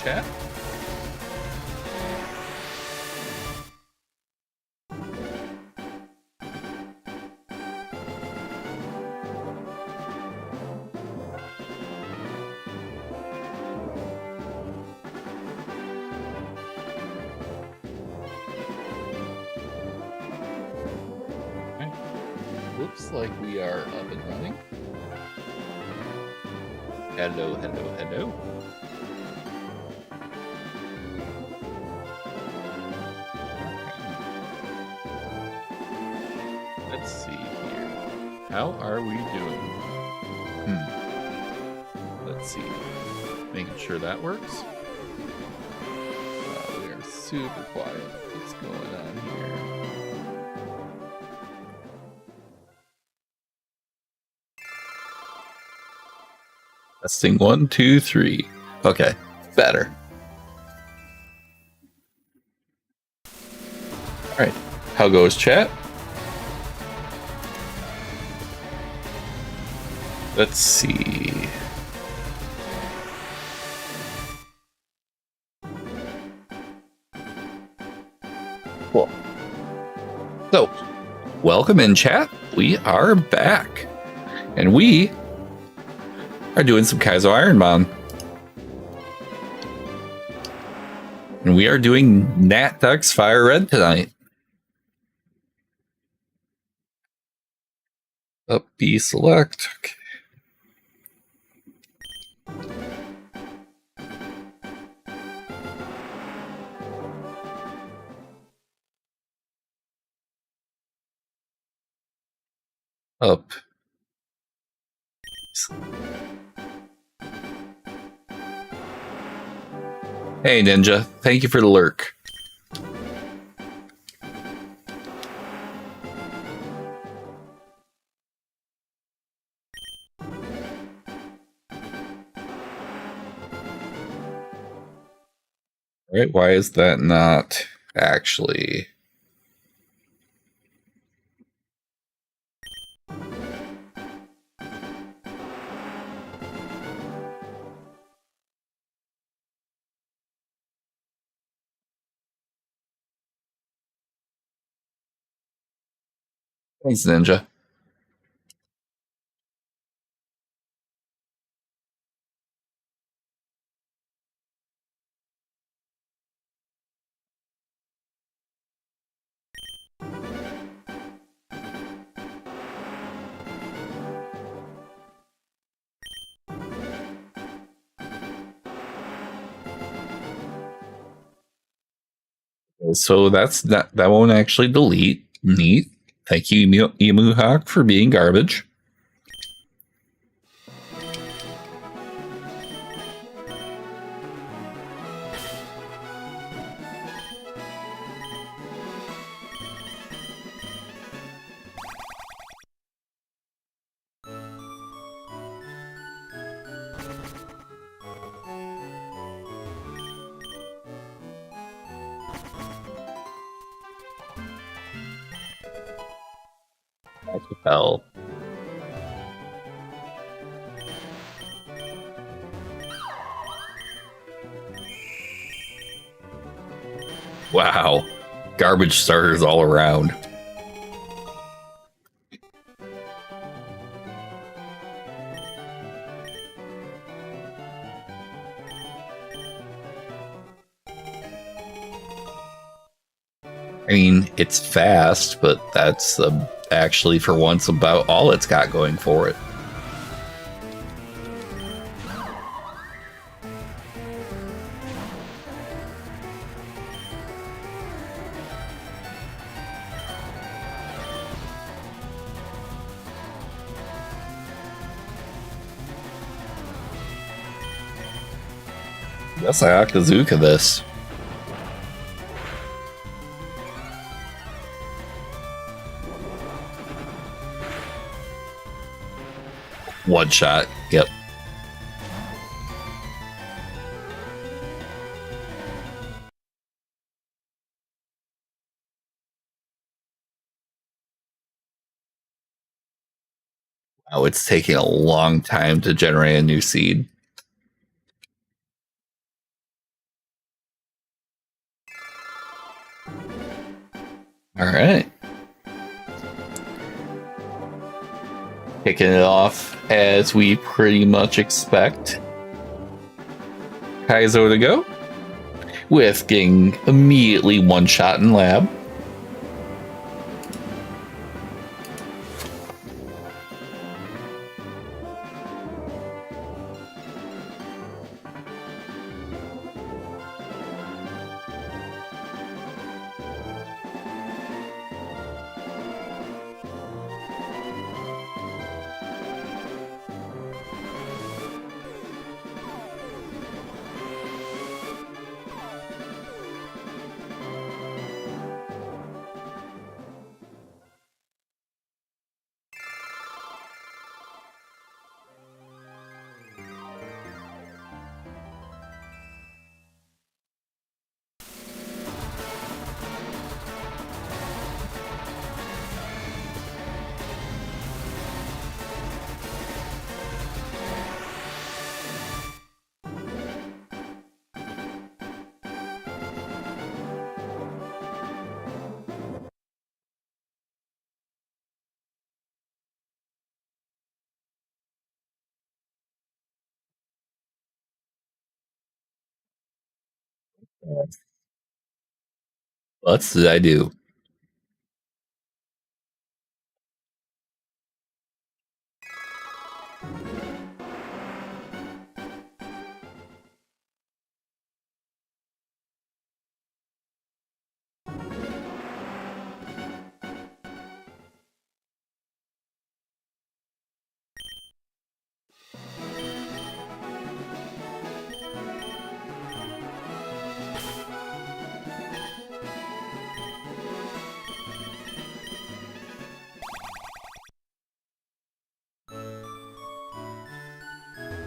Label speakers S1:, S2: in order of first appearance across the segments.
S1: chat. Looks like we are up and running. Hello, hello, hello. Let's see here. How are we doing? Let's see. Making sure that works. We are super quiet. What's going on here? Testing 1, 2, 3. Okay, better. All right, how goes chat? Let's see. Cool. So, welcome in chat. We are back, and we are doing some Kaizo IronMON. And we are doing NatDex FireRed tonight. Up B select. Okay. Up. Hey Ninja, thank you for the lurk. All right, why is that not actually? Thanks, Ninja. So that won't actually delete. Neat. Thank you, Emuhawk, for being garbage. Hell. Wow. Garbage starters all around. I mean, it's fast, but that's actually for once about all it's got going for it. Guess I Akazuka this. One shot. Yep. Wow, it's taking a long time to generate a new seed. All right. Kicking it off as we pretty much expect. Kaizo to go. With getting immediately one shot in lab. What did I do?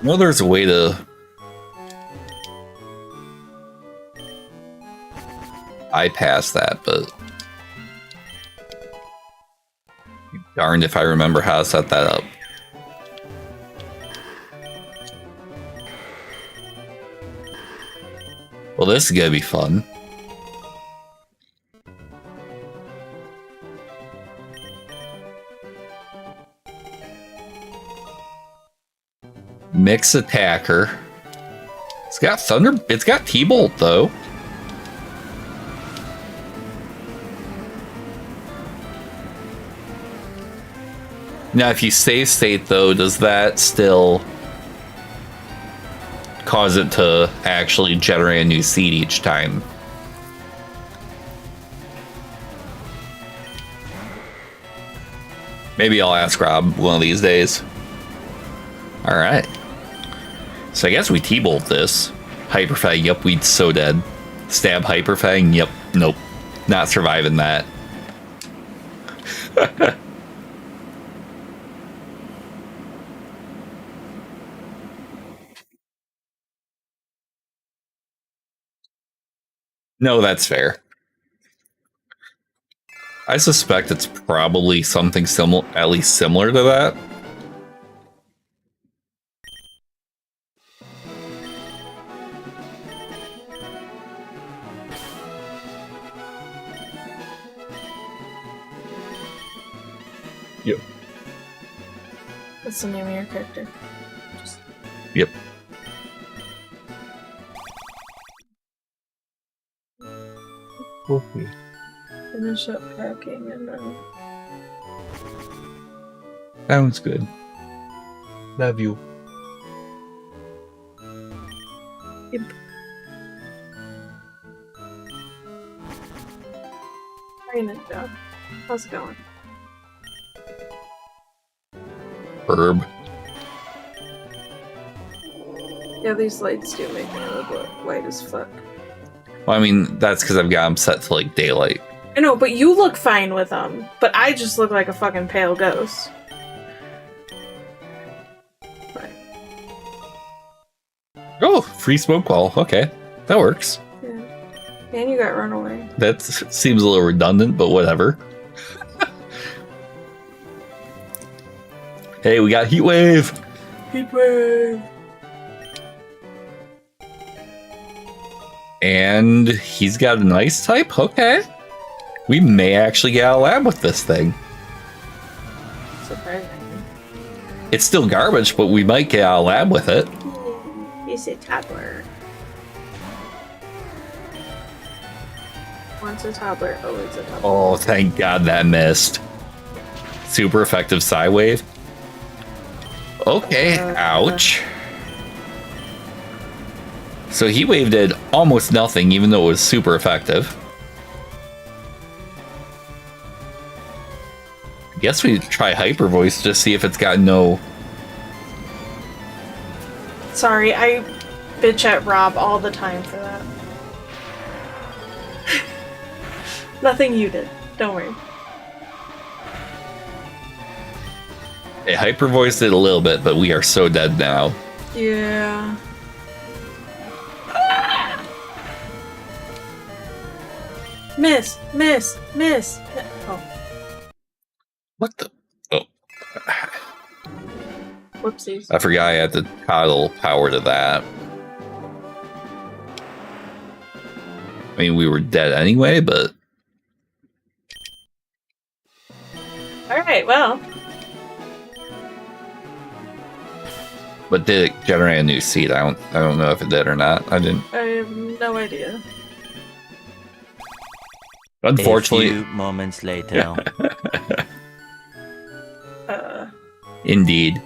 S1: Well, there's a way to bypass that, but darned if I remember how to set that up. Well, this is gonna be fun. Mix attacker. It's got thunder. It's got T-Bolt though. Now, if you save state though, does that still cause it to actually generate a new seed each time? Maybe I'll ask Rob one of these days. All right. So I guess we T-Bolt this. Hyperfang, yep, we'd so dead. Stab Hyperfang, yep, nope. Not surviving that. No, that's fair. I suspect it's probably something similar, at least similar to that. Yep.
S2: What's the name of your character?
S1: Yep. Okay.
S2: Finish up packing and then...
S1: Sounds good. Love you.
S2: Yep. Hey, Ninja. How's it going?
S1: Herb.
S2: Yeah, these lights do make me look white as fuck.
S1: Well, I mean, that's because I've got them set to like daylight.
S2: I know, but you look fine with them. But I just look like a fucking pale ghost. Right.
S1: Oh, free smoke wall. Okay, that works.
S2: Yeah. And you got runaway.
S1: That seems a little redundant, but whatever. Hey, we got heat wave.
S2: Heat wave.
S1: And he's got an ice type. Okay. We may actually get out of lab with this thing.
S2: Surprising.
S1: It's still garbage, but we might get out of lab with it.
S2: He's a toddler. Once a toddler, always a toddler.
S1: Oh, thank God that missed. Super effective psi wave. Okay, ouch. So heat wave did almost nothing, even though it was super effective. I guess we try hyper voice to see if it's got no.
S2: Sorry, I bitch at Rob all the time for that. Nothing you did. Don't worry.
S1: It hyper voiced it a little bit, but we are so dead now.
S2: Yeah. Miss. Oh,
S1: What the? Oh.
S2: whoopsies.
S1: I forgot I had to toggle power to that. I mean, we were dead anyway, but.
S2: Alright, well.
S1: But did it generate a new seed? I don't know if it did or not. I didn't.
S2: I have no idea.
S1: Unfortunately.
S3: A few moments later.
S1: Indeed.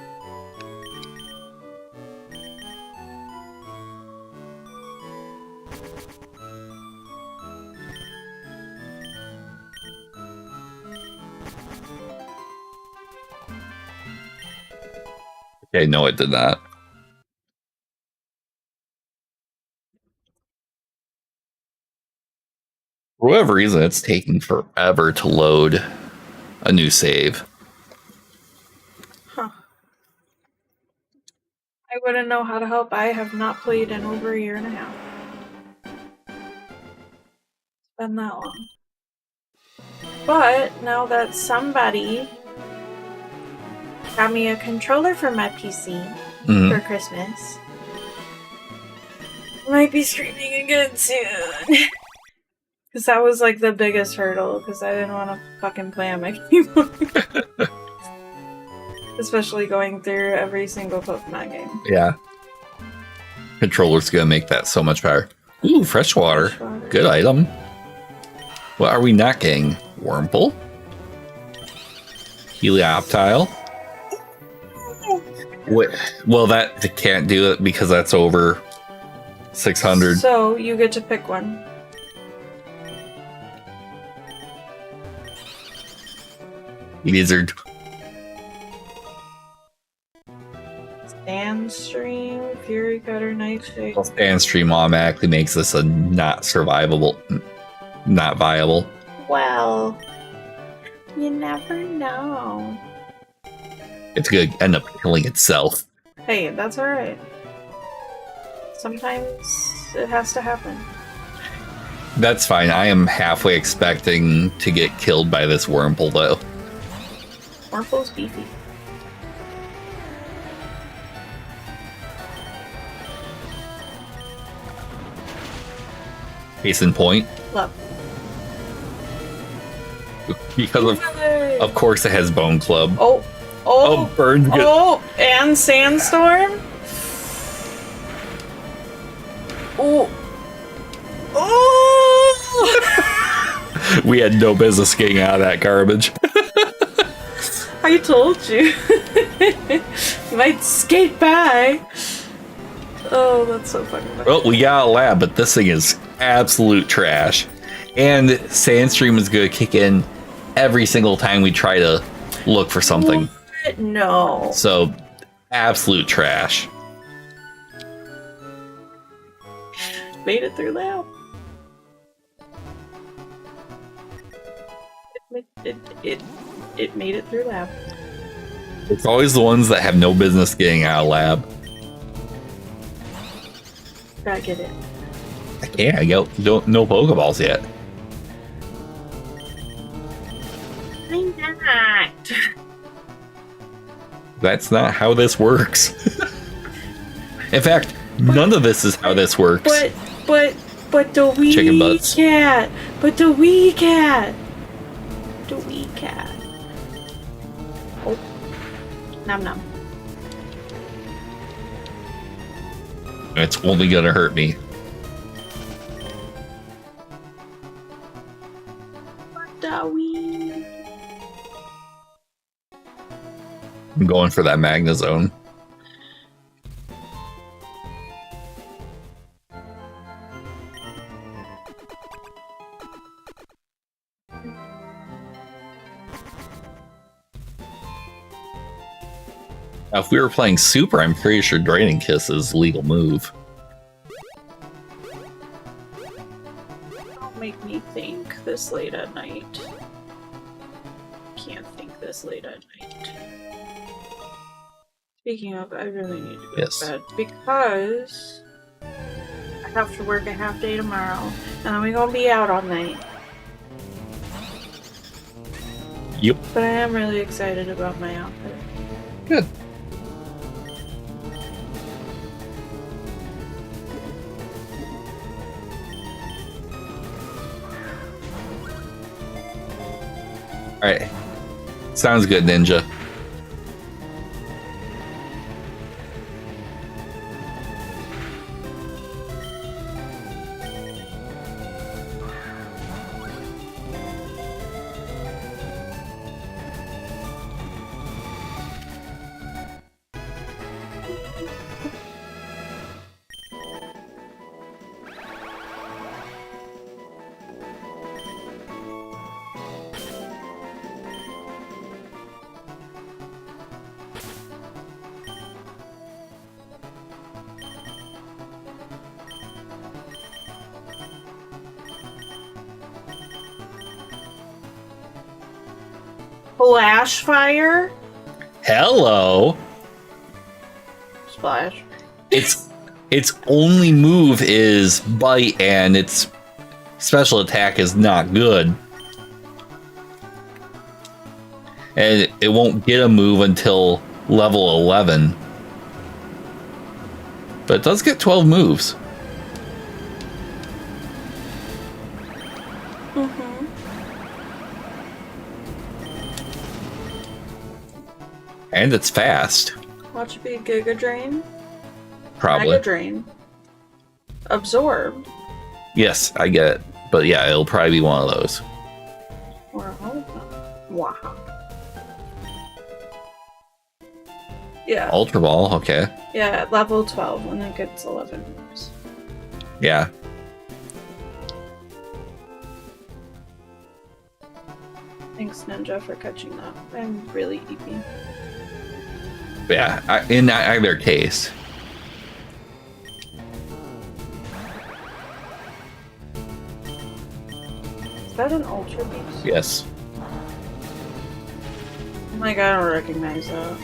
S1: Okay, no, it did not. For whatever reason, it's taking forever to load a new save.
S2: Huh. I wouldn't know how to help. I have not played in over a year and a half. It's been that long. But now that somebody got me a controller for my PC for Christmas, I might be streaming again soon. Because that was like the biggest hurdle, because I didn't want to fucking play on my keyboard. Especially going through every single Pokemon game.
S1: Yeah. Controller's gonna make that so much better. Ooh, freshwater. Good item. What are we not getting? Wurmple? Helioptile? Well, that can't do it because that's over 600.
S2: So, you get to pick one.
S1: Lizard.
S2: Sandstream, Fury Cutter, Nightshade.
S1: Sandstream automatically makes this a not survivable, not viable.
S2: Well, you never know.
S1: It's gonna end up killing itself.
S2: Hey, that's alright. Sometimes it has to happen.
S1: That's fine. I am halfway expecting to get killed by this Wurmple, though.
S2: Wurmple's beefy.
S1: Case in point.
S2: Love.
S1: Because of course it has Bone Club.
S2: Oh,
S1: Burn.
S2: Oh, and Sandstorm? Oh. Oh!
S1: We had no business getting out of that garbage.
S2: I told you. You might skate by. Oh, that's so fucking funny.
S1: Well, we got a lab, but this thing is absolute trash. And Sandstream is going to kick in every single time we try to look for something.
S2: What? No.
S1: So, absolute trash.
S2: Made it through lab. It made it through lab.
S1: It's always the ones that have no business getting out of lab.
S2: Gotta get it.
S1: I can't. I got no Pokeballs yet.
S2: I'm not.
S1: That's not how this works. In fact, none of this is how this works.
S2: But the wee
S1: Chicken butts.
S2: cat. But the wee cat. cat. Oh. Nom nom.
S1: It's only gonna hurt me.
S2: What are we?
S1: I'm going for that Magnezone. Now, if we were playing Super, I'm pretty sure Draining Kiss is a legal move.
S2: Don't make me think this late at night. Can't think this late at night. Speaking of, I really need to go to bed because I have to work a half day tomorrow, and then we're gonna be out all night.
S1: Yep.
S2: But I am really excited about my outfit.
S1: Good. Alright. Sounds good, Ninja.
S2: Flash fire?
S1: Hello.
S2: Splash.
S1: Its only move is bite, and its special attack is not good. And it won't get a move until level 11. But it does get 12 moves. And it's fast.
S2: Watch it be Giga Drain.
S1: Probably.
S2: Mega Drain. Absorb.
S1: Yes, I get it. But yeah, it'll probably be one of those.
S2: Wow. Yeah.
S1: Ultra Ball, okay.
S2: Yeah, at level 12, and it gets 11 moves.
S1: Yeah.
S2: Thanks, Ninja, for catching that. I'm really eepy.
S1: Yeah, in either case.
S2: Is that an Ultra Beast?
S1: Yes.
S2: Oh my god, I don't recognize that.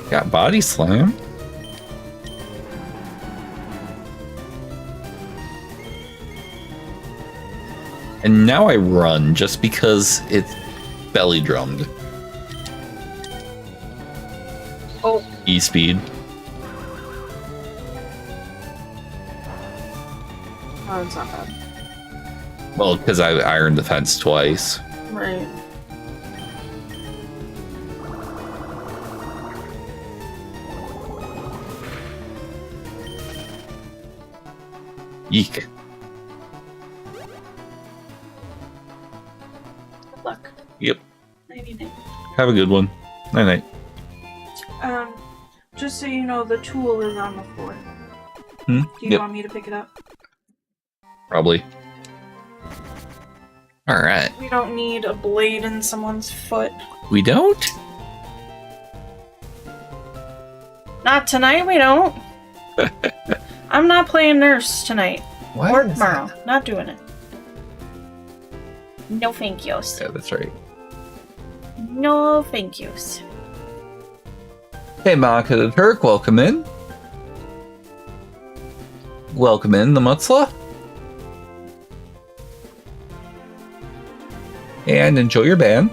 S1: Got Body Slam. And now I run just because it's belly drummed.
S2: Oh.
S1: E-speed.
S2: Oh, it's not bad.
S1: Well, because I Iron Defense twice.
S2: Right.
S1: Yeek.
S2: Good luck.
S1: Yep.
S2: Nighty-night.
S1: Have a good one. Night-night.
S2: Just so you know, the tool is on the floor.
S1: Hmm?
S2: Do you want me to pick it up?
S1: Probably. Alright.
S2: We don't need a blade in someone's foot.
S1: We don't?
S2: Not tonight, we don't. I'm not playing nurse tonight.
S1: What?
S2: Or tomorrow. Not doing it. No thank yous.
S1: Yeah, that's right.
S2: No thank yous.
S1: Hey, Monica the Turk, welcome in. Welcome in, the Mutzla. And enjoy your band.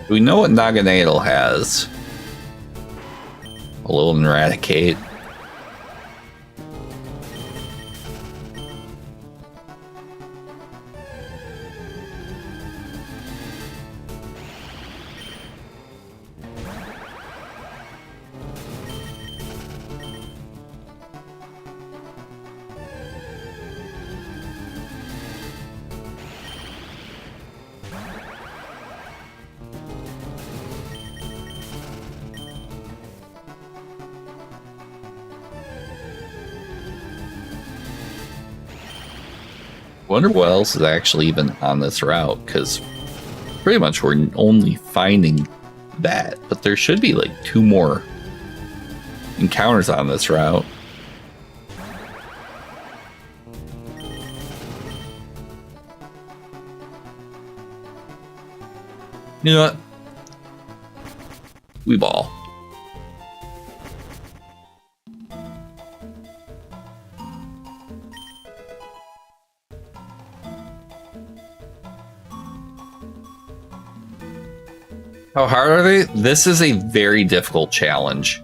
S1: We know what Naganadel has. A little Eradicate. Wonder what else is actually even on this route, because pretty much we're only finding that, but there should be like 2 more encounters on this route. You know what? We ball. How hard are they? This is a very difficult challenge.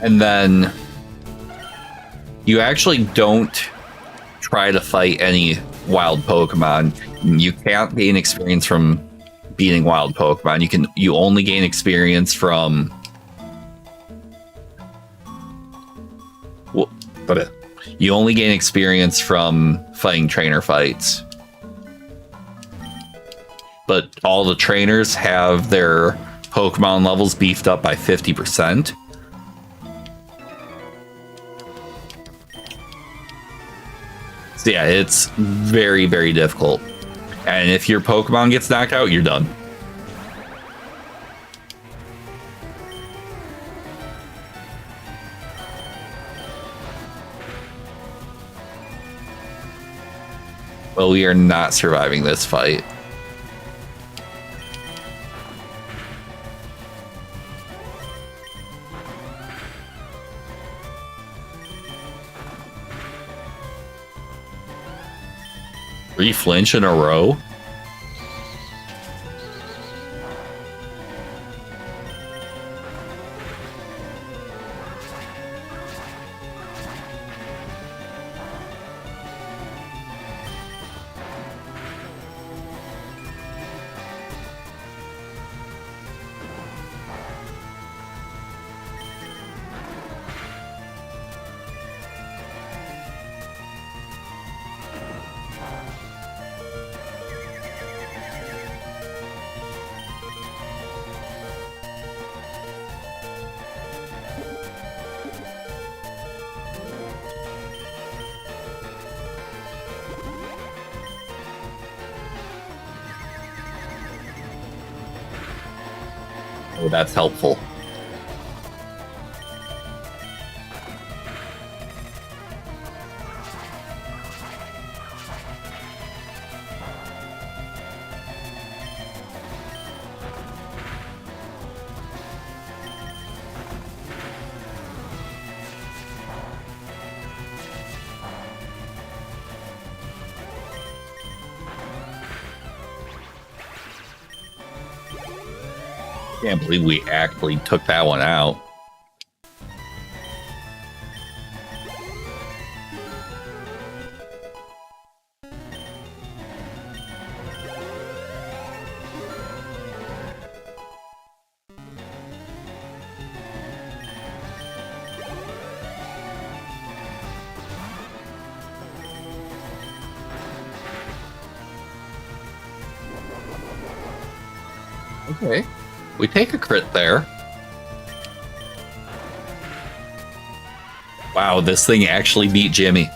S1: And then you actually don't try to fight any wild Pokemon. You can't gain experience from beating wild Pokemon. You only gain experience from you only gain experience from fighting trainer fights. But all the trainers have their Pokemon levels beefed up by 50%. So yeah, it's very, very difficult. And if your Pokemon gets knocked out, you're done. Well, we are not surviving this fight. Three flinch in a row? Oh, that's helpful. Can't believe we actually took that one out. Okay. We take a crit there. Wow, this thing actually beat Jimmy.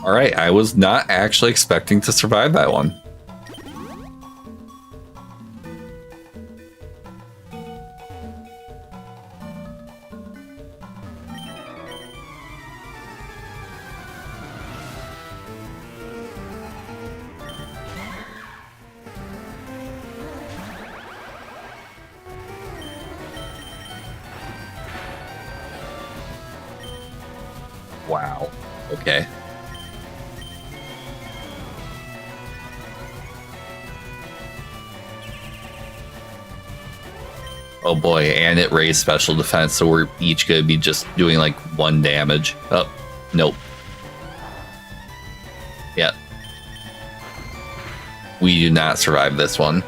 S1: All right, I was not actually expecting to survive that one. Wow. Okay. Oh boy, and it raised special defense, so we're each gonna be just doing like 1 damage. Oh, nope. Yep. We do not survive this one.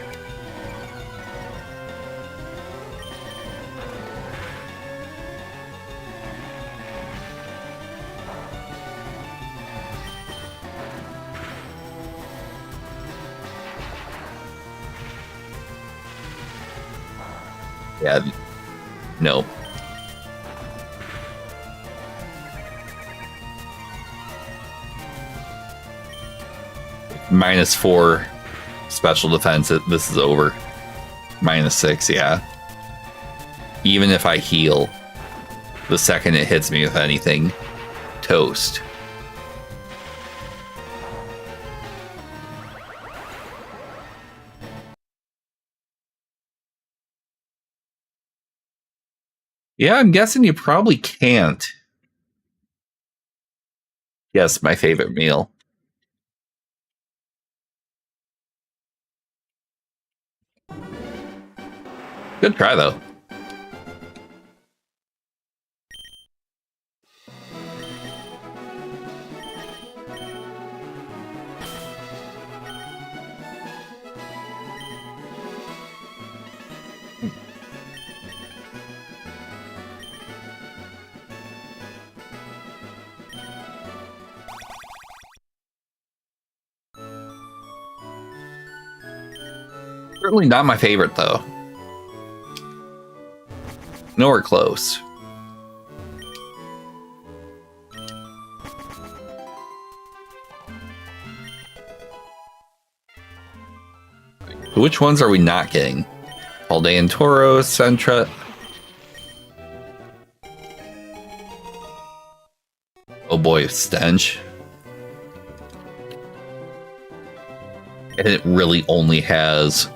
S1: Yeah. Nope. -4 special defense. This is over. -6, yeah. Even if I heal, the second it hits me with anything, toast. Yeah, I'm guessing you probably can't. Yes, my favorite meal. Good try, though. Certainly not my favorite, though. Nowhere close. Which ones are we not getting? Aldean Toro, Sentra. Oh boy, Stench. And it really only has...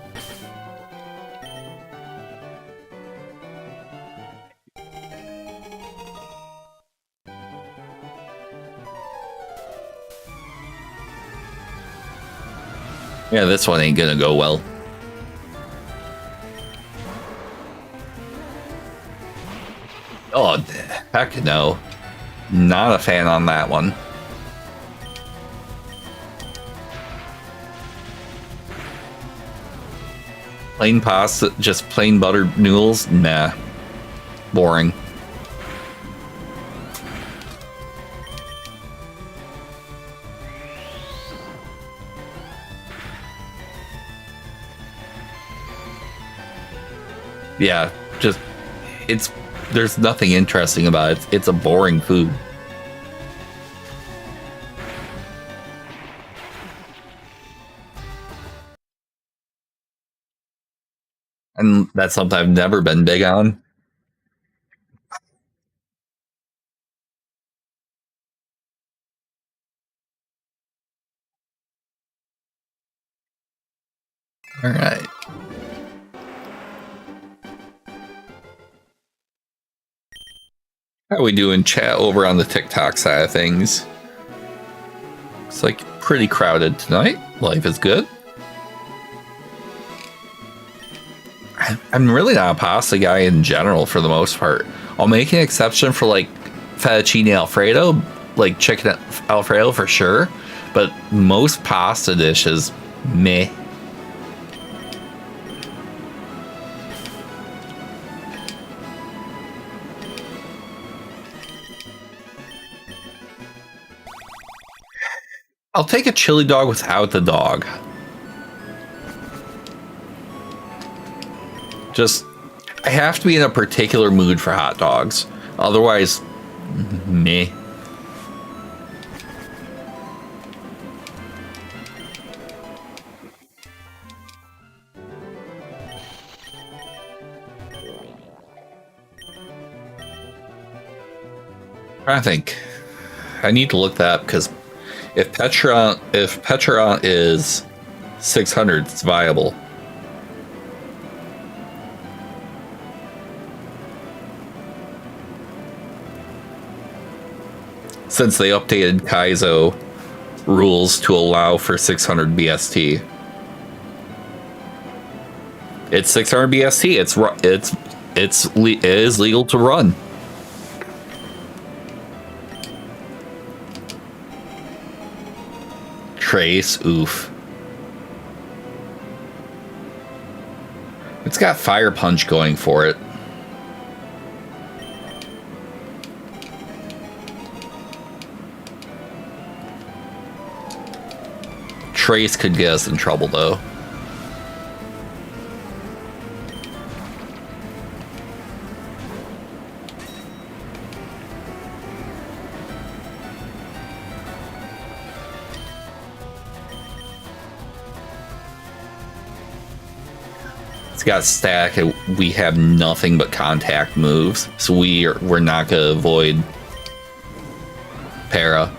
S1: Yeah, this one ain't gonna go well. Oh, heck no. Not a fan on that one. Plain pasta, just plain buttered noodles? Nah. Boring. Yeah, just, there's nothing interesting about it. It's a boring food. And that's something I've never been big on. All right. How we doing chat over on the TikTok side of things? It's like pretty crowded tonight. Life is good. I'm really not a pasta guy in general for the most part. I'll make an exception for like fettuccine alfredo, like chicken alfredo for sure, but most pasta dishes, meh. I'll take a chili dog without the dog. Just, I have to be in a particular mood for hot dogs. Otherwise, meh. I think I need to look that up because if Petra is 600, it's viable. since they updated Kaizo rules to allow for 600 BST. It's 600 BST. It is legal to run. Trace, oof. It's got Fire Punch going for it. Trace could get us in trouble, though. It's got stack, and we have nothing but contact moves, so we're not gonna avoid para.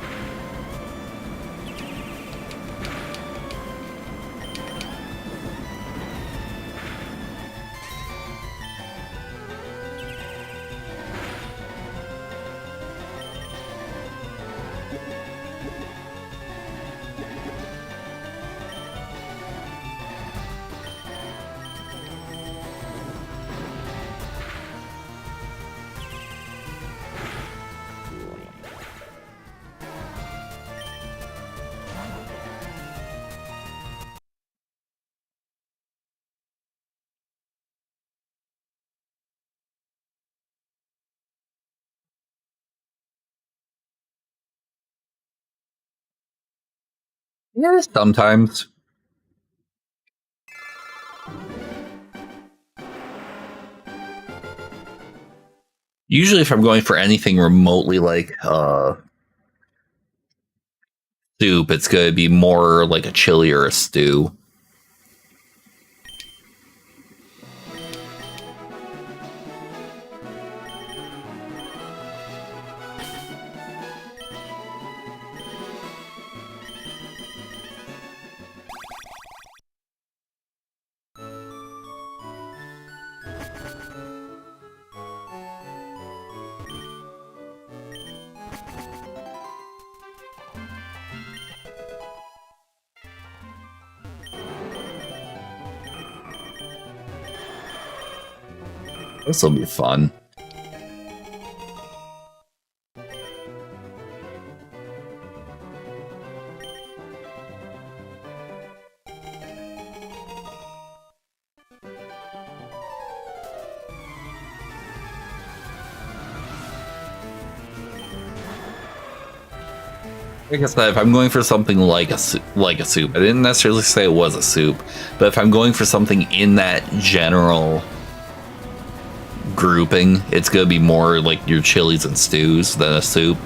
S1: Yeah, sometimes. Usually if I'm going for anything remotely like soup, it's going to be more like a chili or a stew. This will be fun. Like I said, if I'm going for something like a soup, I didn't necessarily say it was a soup, but if I'm going for something in that general grouping, it's going to be more like your chilies and stews than a soup.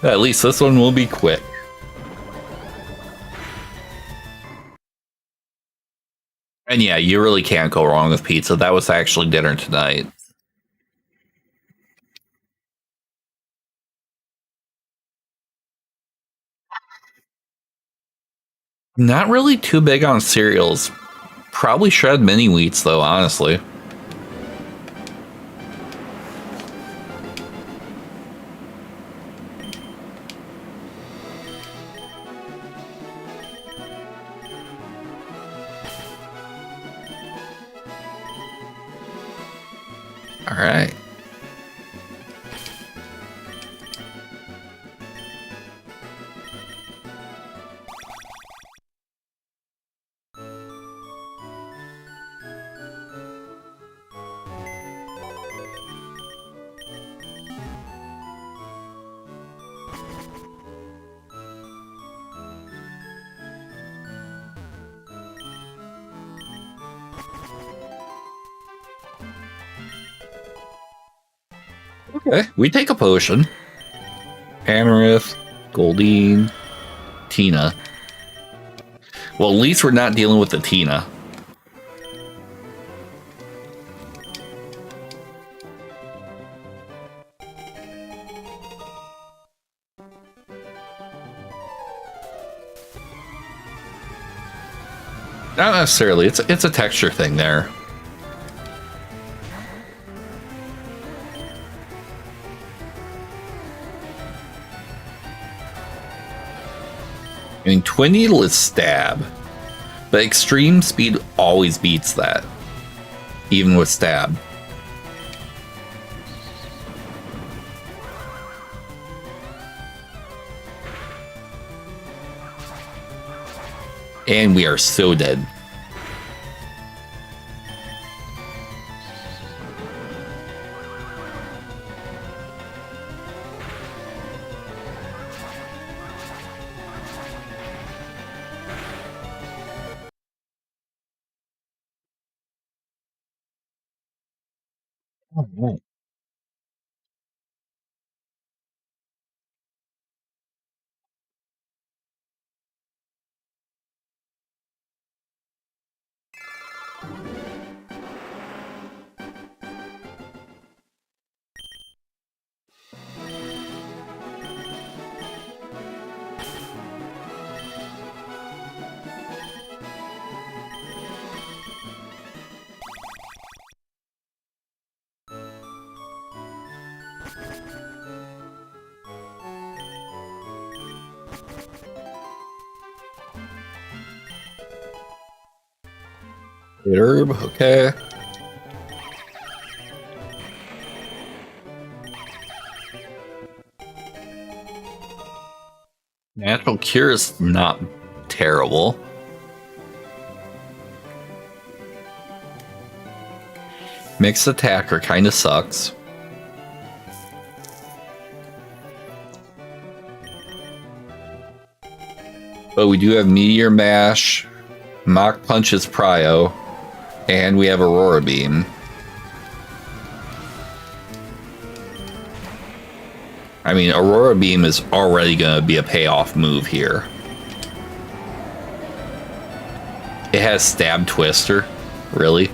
S1: At least this one will be quick. And yeah, you really can't go wrong with pizza. That was actually dinner tonight. Not really too big on cereals. Probably shred mini wheats though, honestly. All right. Okay, we take a potion. Amarith, Goldeen, Tina. Well, at least we're not dealing with the Tina. Not necessarily. It's a texture thing there. I mean, Twin Needle is stab, but extreme speed always beats that, even with stab. And we are so dead. Oh, no. Herb, okay. Natural Cure is not terrible. Mixed Attacker kind of sucks. But we do have Meteor Mash, Mach Punches Prio, and we have Aurora Beam. I mean, Aurora Beam is already going to be a payoff move here. It has Stab Twister. Really?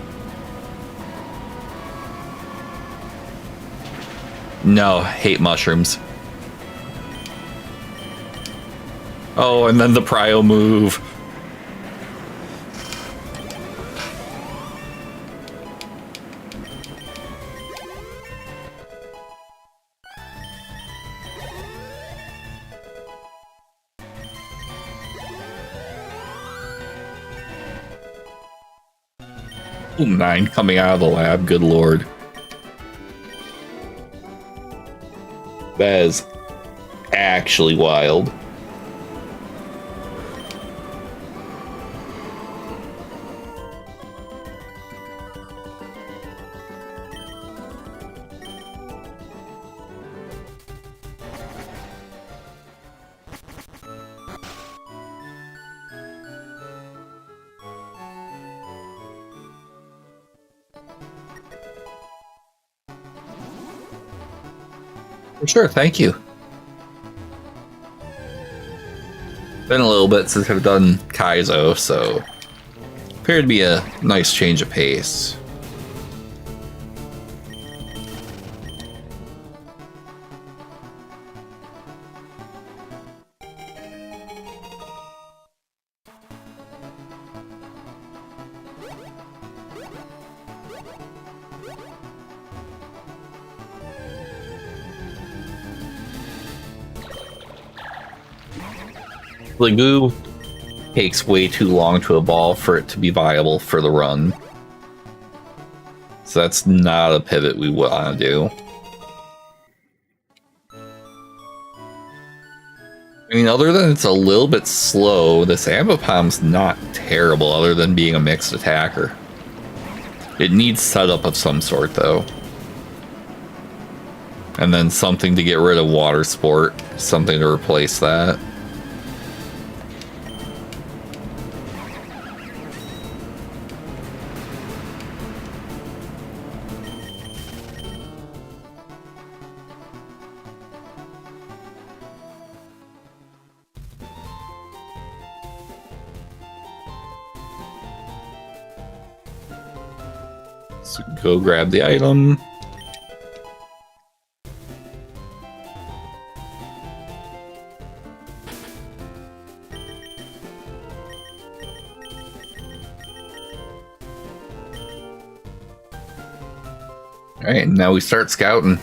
S1: No, hate mushrooms. Oh, and then the Prio move. Ooh, 9 coming out of the lab, good lord. That is actually wild. For sure, thank you. Been a little bit since I've done Kaizo, so appeared to be a nice change of pace. The goo takes way too long to evolve for it to be viable for the run. So that's not a pivot we want to do. I mean, other than it's a little bit slow, this Ambipom's not terrible other than being a mixed attacker. It needs setup of some sort, though. And then something to get rid of Water Sport, something to replace that. So go grab the item. Alright, now we start scouting.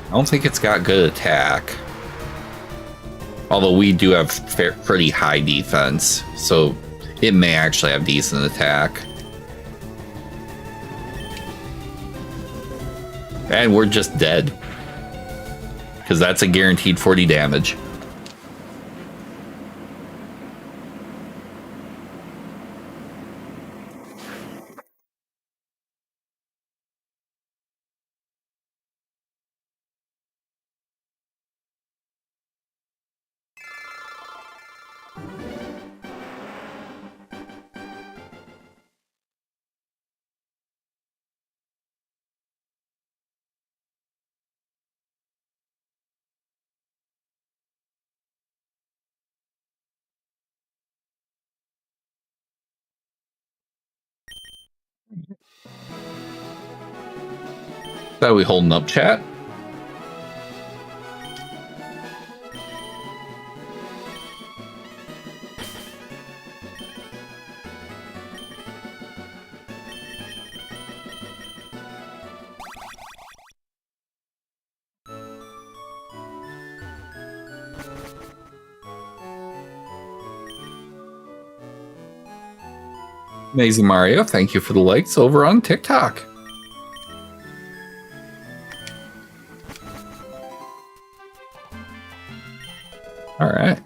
S1: I don't think it's got good attack. Although we do have pretty high defense, so it may actually have decent attack. And we're just dead. Because that's a guaranteed 40 damage. How are we holding up, chat? Amazing Mario, thank you for the likes over on TikTok. Alright.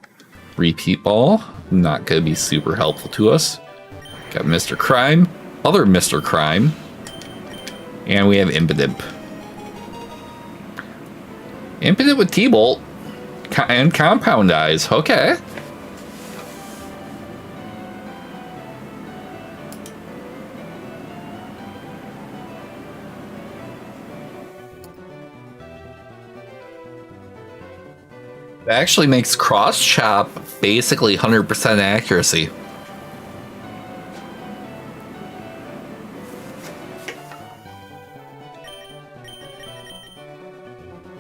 S1: Repeat ball. Not going to be super helpful to us. Got Mr. Crime. Other Mr. Crime. And we have Impidimp. Impidimp with T-Bolt. And Compound Eyes. Okay. That actually makes Cross Chop basically 100% accuracy.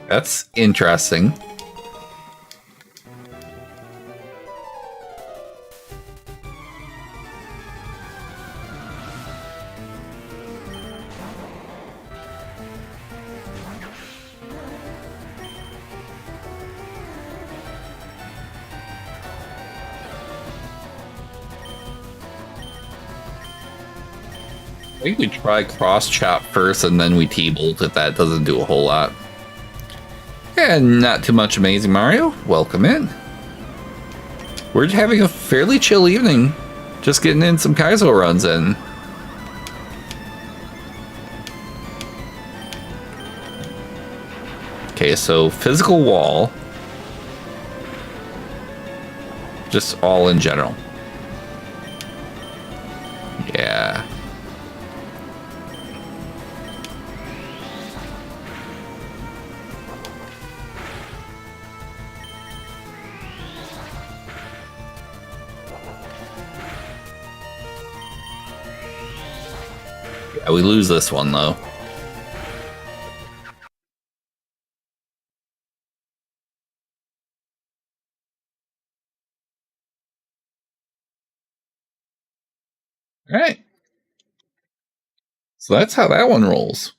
S1: That's interesting. I think we try Cross Chop first and then we T-Bolt if that doesn't do a whole lot. And not too much Amazing Mario. Welcome in. We're having a fairly chill evening. Just getting in some Kaizo runs in. Okay, so physical wall. Just all in general. Yeah. Yeah, we lose this one though. All right. So that's how that one rolls.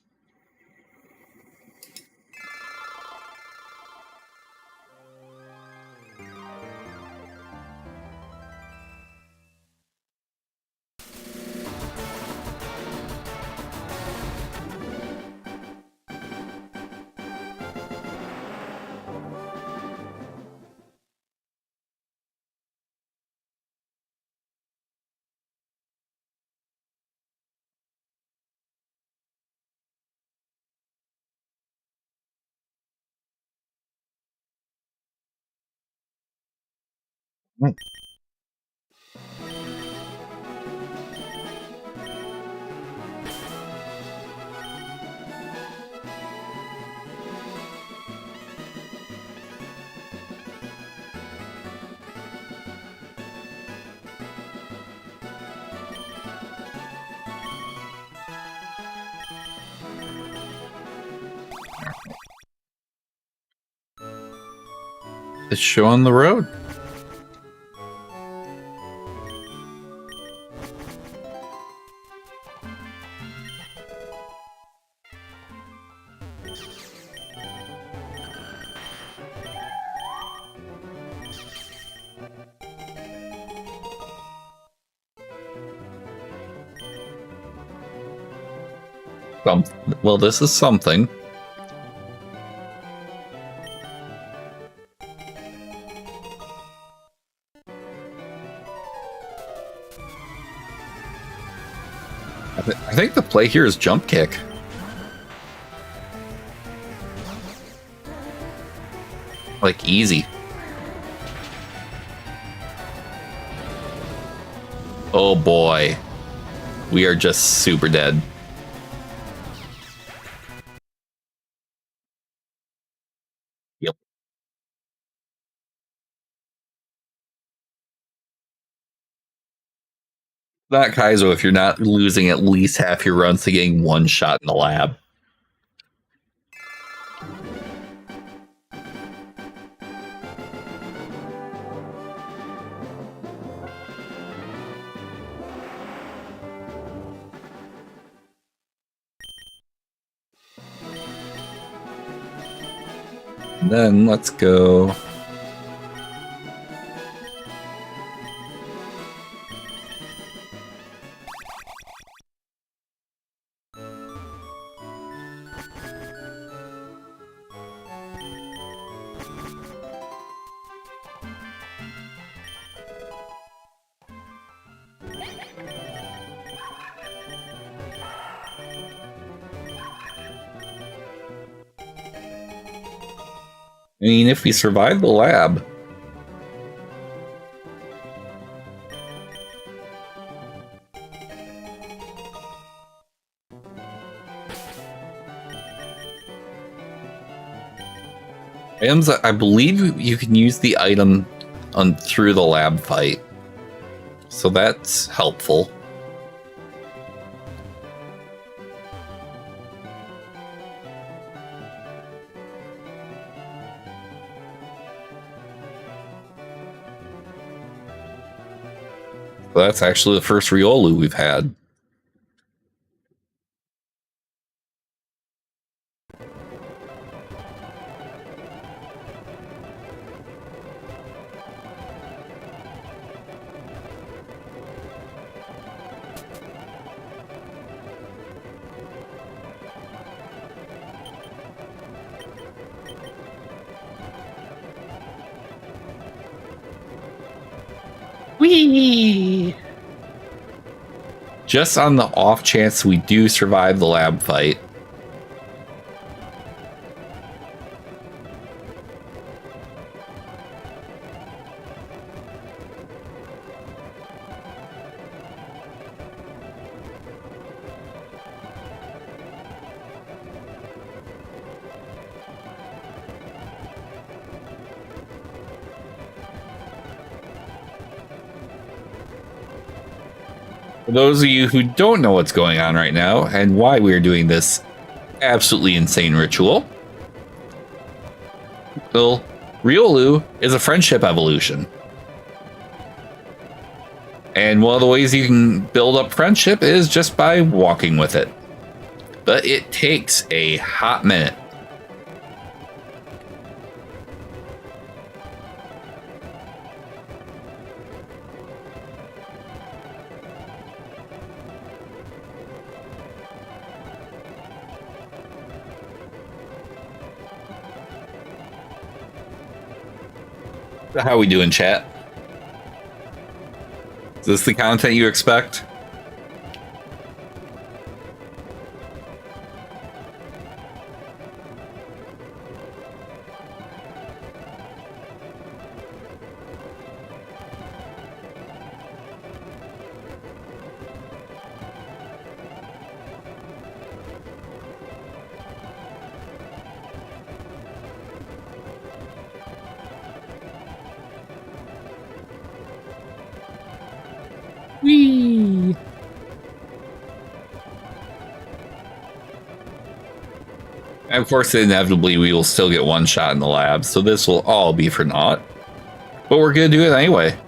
S1: It's showing the road. Well, this is something. I think the play here is jump kick. Like, easy. Oh boy. We are just super dead. Yep. Not Kaizo if you're not losing at least half your runs to getting one shot in the lab. And then let's go. I mean, if we survive the lab. Items, I believe you can use the item through the lab fight. So that's helpful. So that's actually the first Riolu we've had. Whee! Just on the off chance we do survive the lab fight. For those of you who don't know what's going on right now and why we are doing this absolutely insane ritual, well, Riolu is a friendship evolution. And one of the ways you can build up friendship is just by walking with it. But it takes a hot minute. How we doing, chat? Is this the content you expect? Whee! And of course, inevitably, we will still get one shot in the lab, so this will all be for naught. But we're going to do it anyway.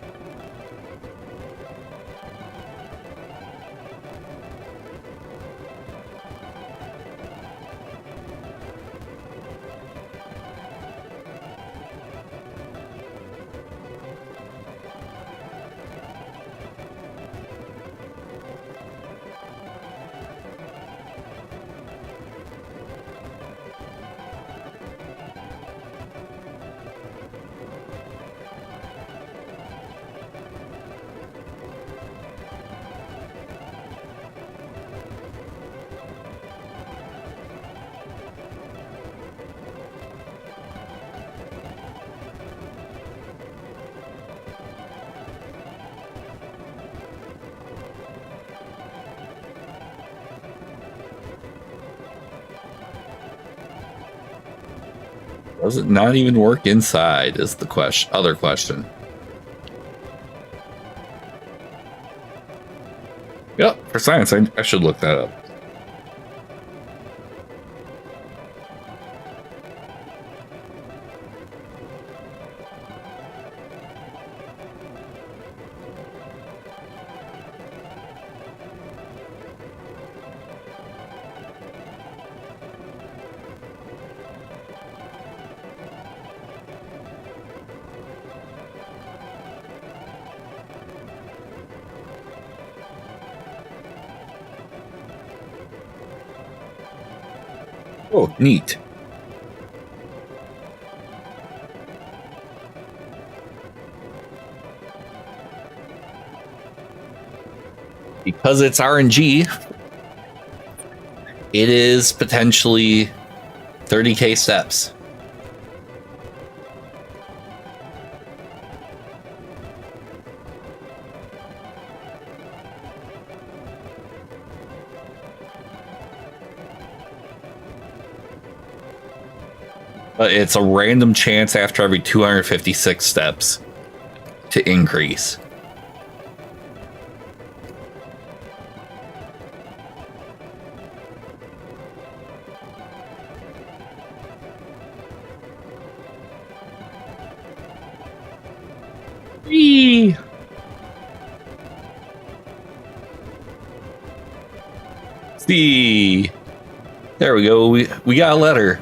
S1: Does it not even work inside is the other question. Yep, for science, I should look that up. Oh, neat. Because it's RNG, it is potentially 30k steps. But it's a random chance after every 256 steps to increase. Whee! See, there we go. We got a letter.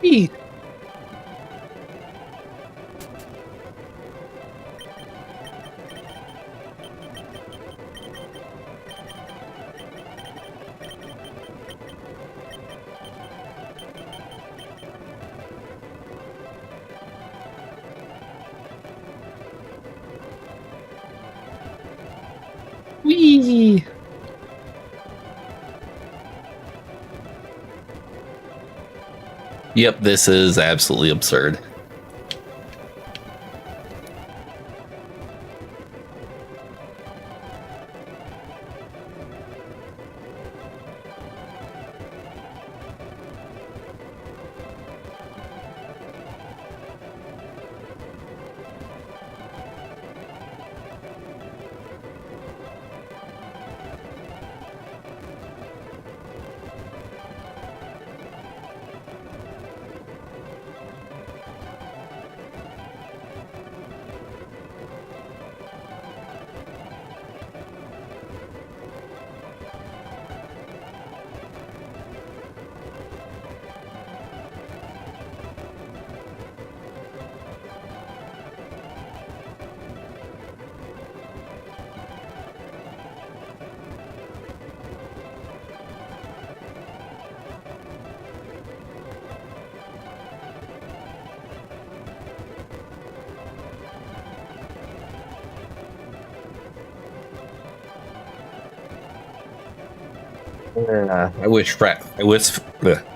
S1: Whee! Whee! Yep, this is absolutely absurd.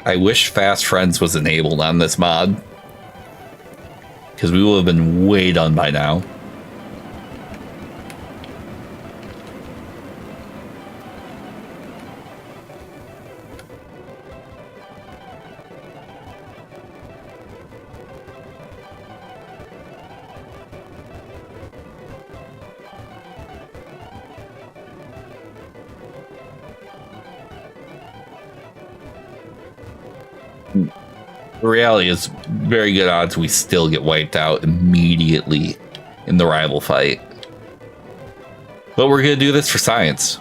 S1: I wish Fast Friends was enabled on this mod, because we would have been way done by now. The reality is, very good odds we still get wiped out immediately in the rival fight. But we're going to do this for science.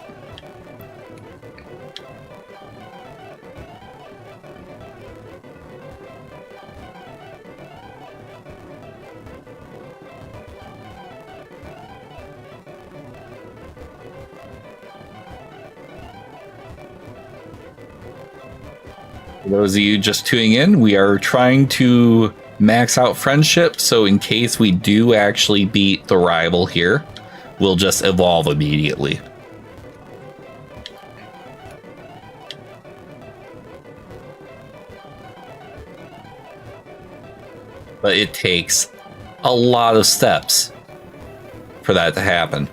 S1: For those of you just tuning in, we are trying to max out friendship, so in case we do actually beat the rival here, we'll just evolve immediately. But it takes a lot of steps for that to happen.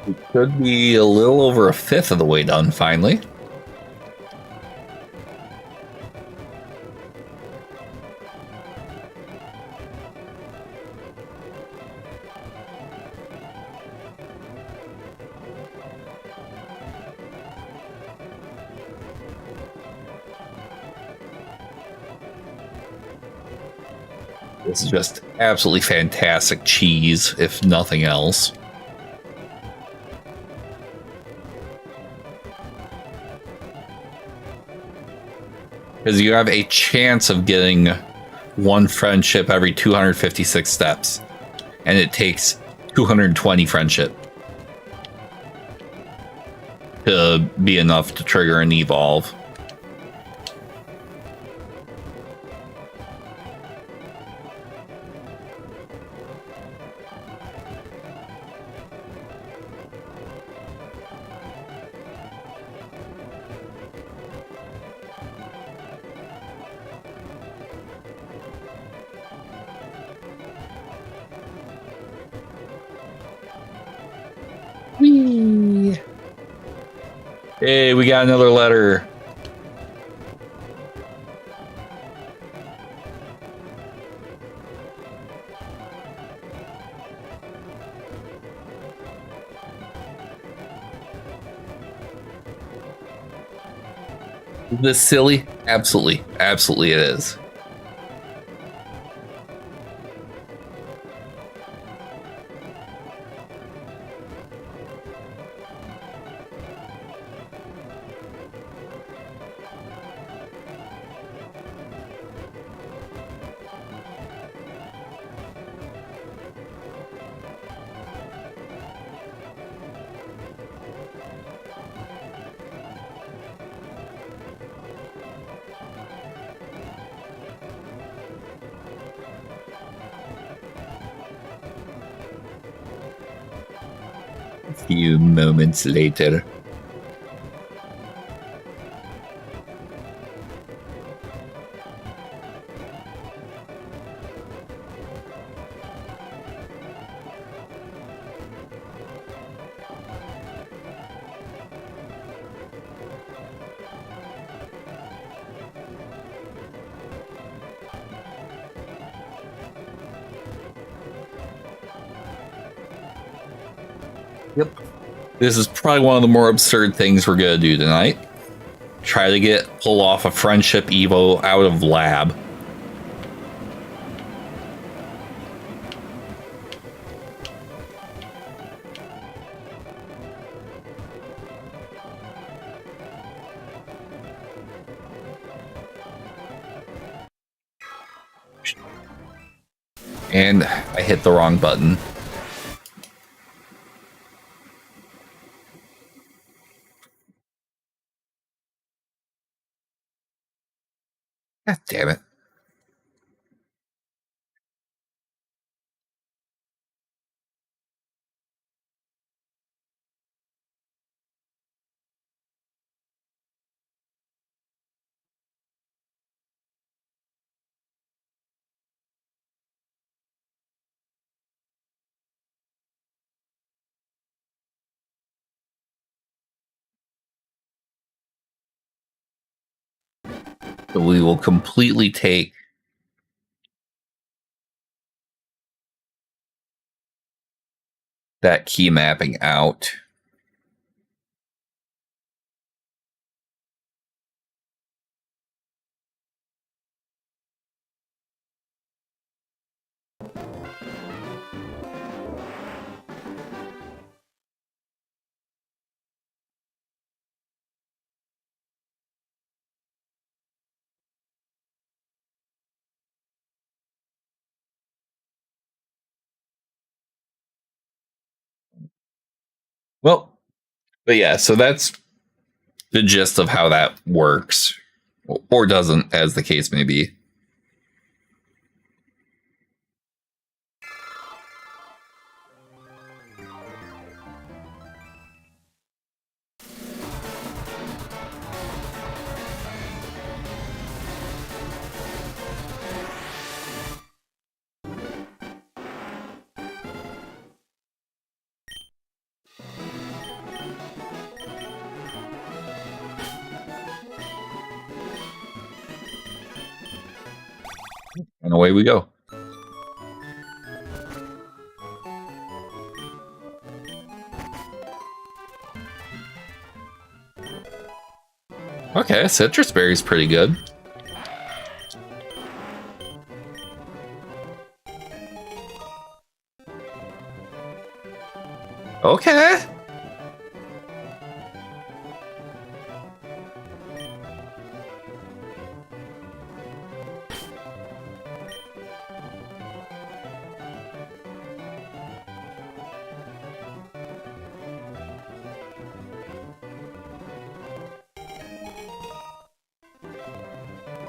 S1: We could be a little over a fifth of the way done, finally. This is just absolutely fantastic cheese, if nothing else. Because you have a chance of getting one friendship every 256 steps. And it takes 220 friendship to be enough to trigger an evolve. Whee! Hey, we got another letter. This silly? Absolutely. Absolutely it is. A few moments later. Yep. This is probably one of the more absurd things we're gonna do tonight. Try to pull off a friendship Evo out of lab. And I hit the wrong button. God damn it. So we will completely take that key mapping out. Well, but yeah, so that's the gist of how that works. Or doesn't, as the case may be. And away we go. Okay, citrus berry's pretty good. Okay.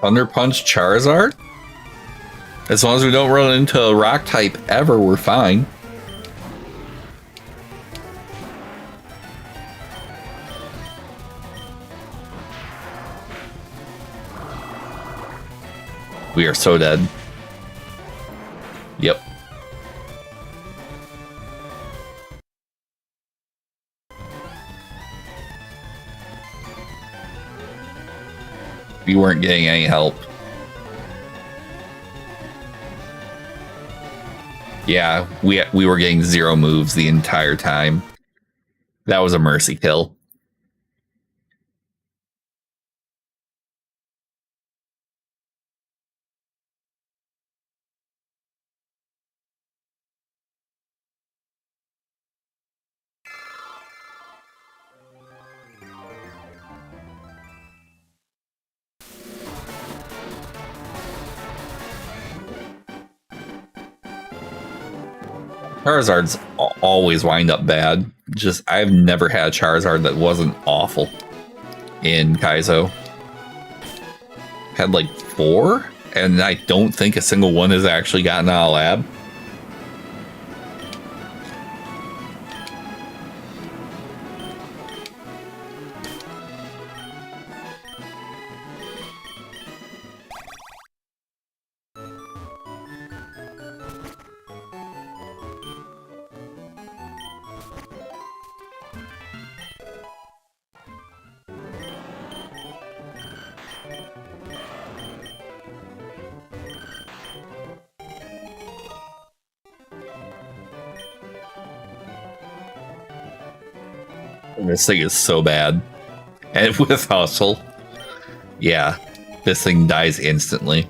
S1: Thunder Punch Charizard? As long as we don't run into a rock type ever, we're fine. We are so dead. Yep. We weren't getting any help. Yeah, we were getting 0 moves the entire time. That was a mercy kill. Charizards always wind up bad. Just, I've never had a Charizard that wasn't awful in Kaizo. Had like 4, and I don't think a single one has actually gotten out of lab. This thing is so bad. And with Hustle, yeah, this thing dies instantly.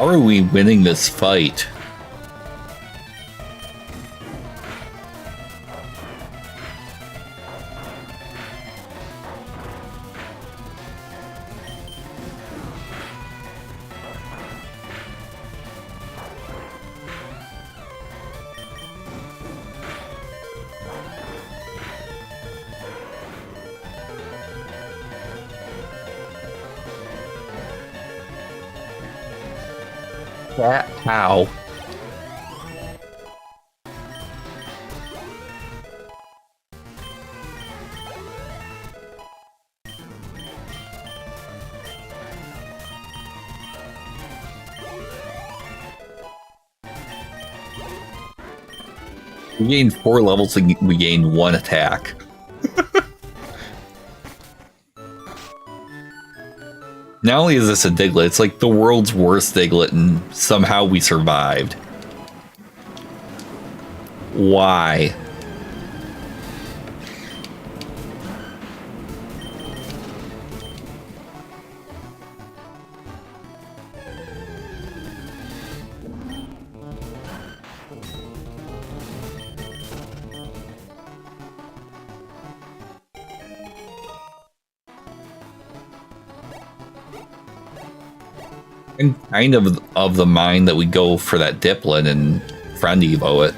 S1: How are we winning this fight? How? We gained 4 levels and we gained 1 attack. Not only is this a Diglett, it's like the world's worst Diglett, and somehow we survived. Why? I'm kind of the mind that we go for that Diplet and Friend Evo it.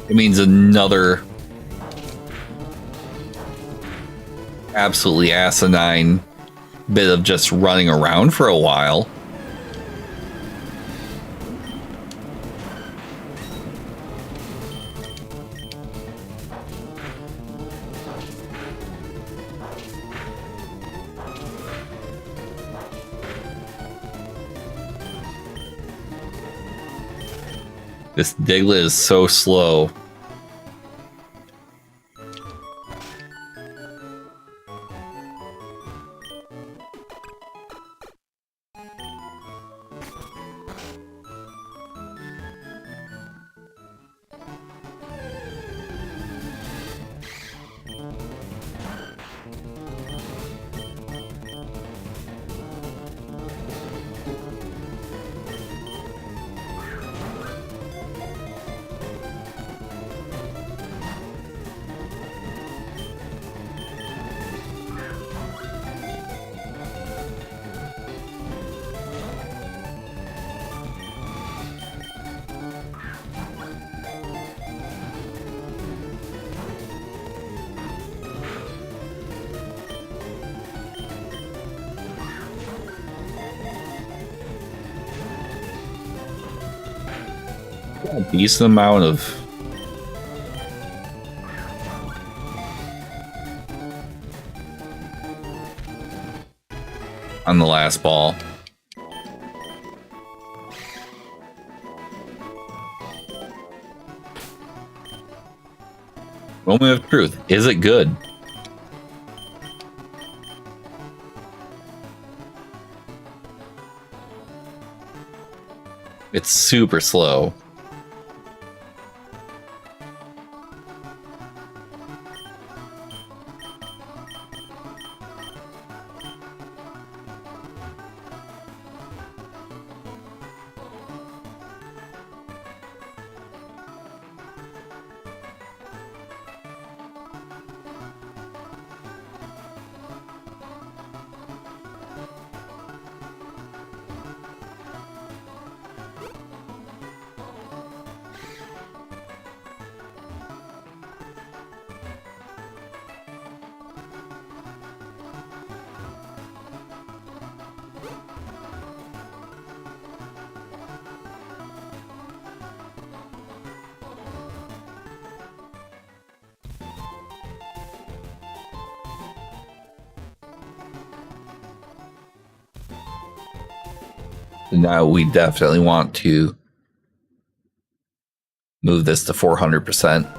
S1: It means another absolutely asinine bit of just running around for a while. This Diglett is so slow. A decent amount of on the last ball. Moment of truth. Is it good? It's super slow. Now we definitely want to move this to 400%.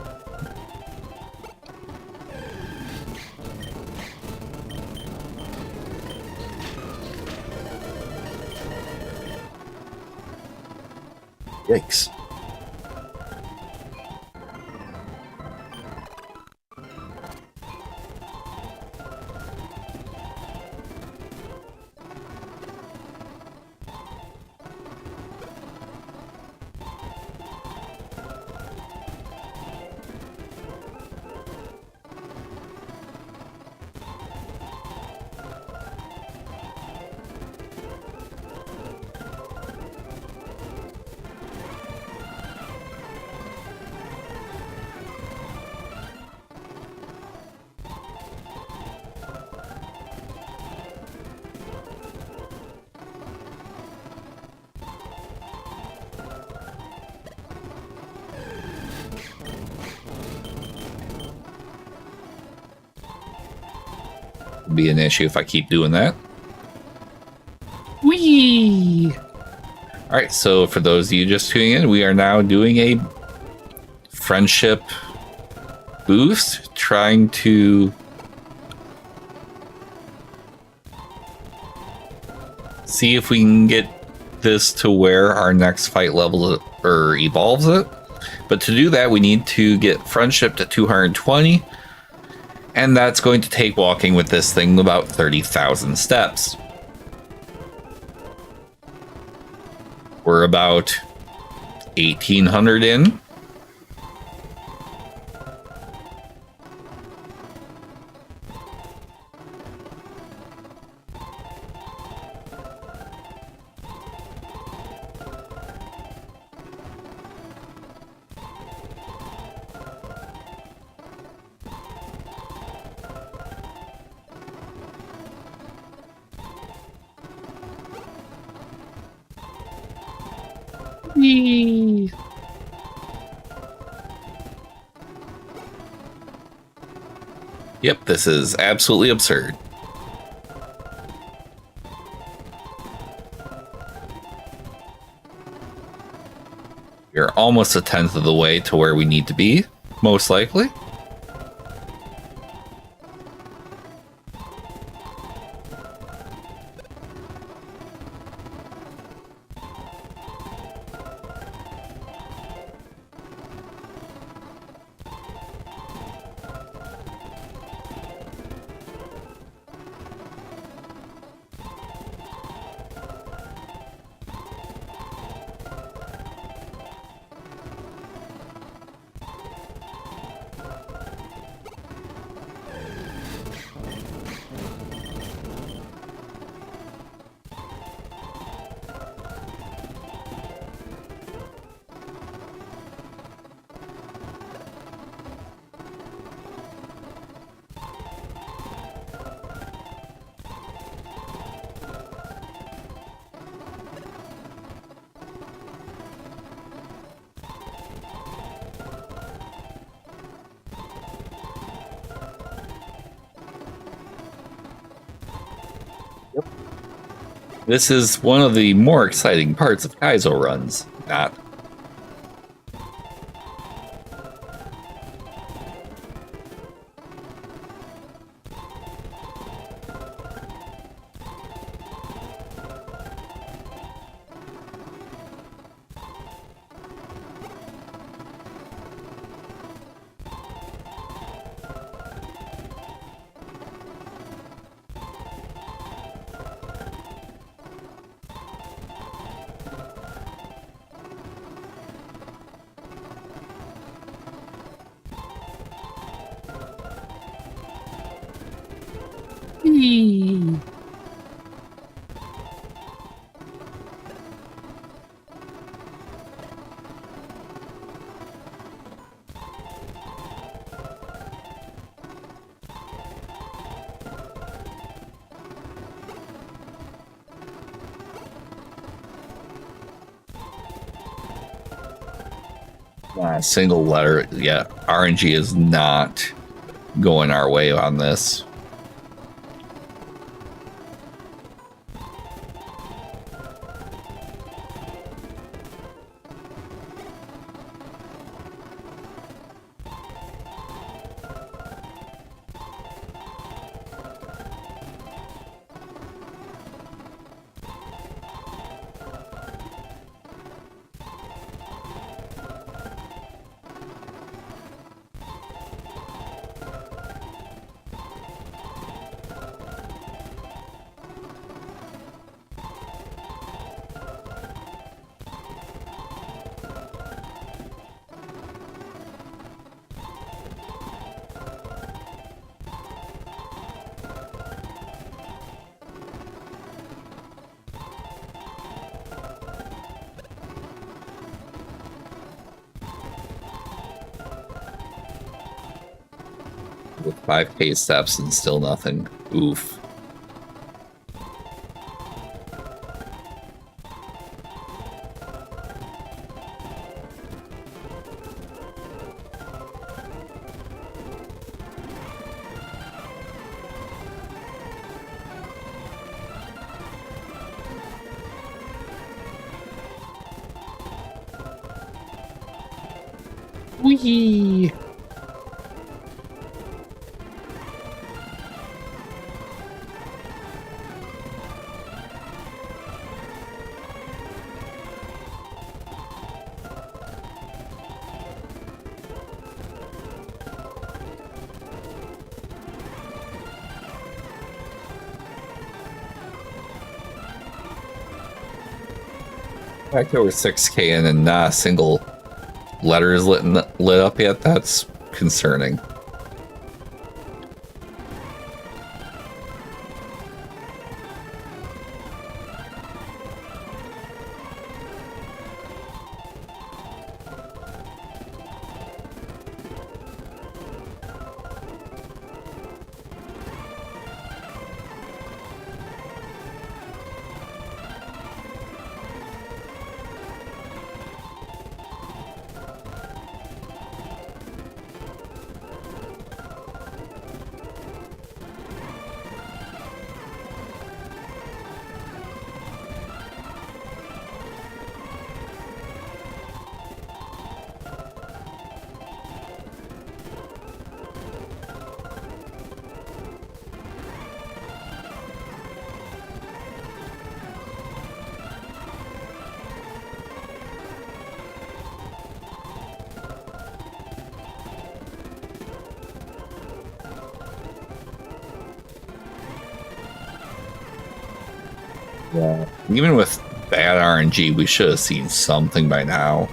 S1: Yikes. Be an issue if I keep doing that. Whee! Alright, so for those of you just tuning in, we are now doing a friendship boost, trying to see if we can get this to where our next fight level or evolves it. But to do that, we need to get friendship to 220. And that's going to take walking with this thing about 30,000 steps. We're about 1,800 in. Yep, this is absolutely absurd. You're almost 1/10 of the way to where we need to be, most likely. This is one of the more exciting parts of Kaizo runs, not. Not a single letter. Yeah, RNG is not going our way on this. With 5K steps and still nothing. Oof. Wee. Back over 6K in and not a single letter is lit up yet. That's concerning. Yeah. Even with bad RNG, we should have seen something by now.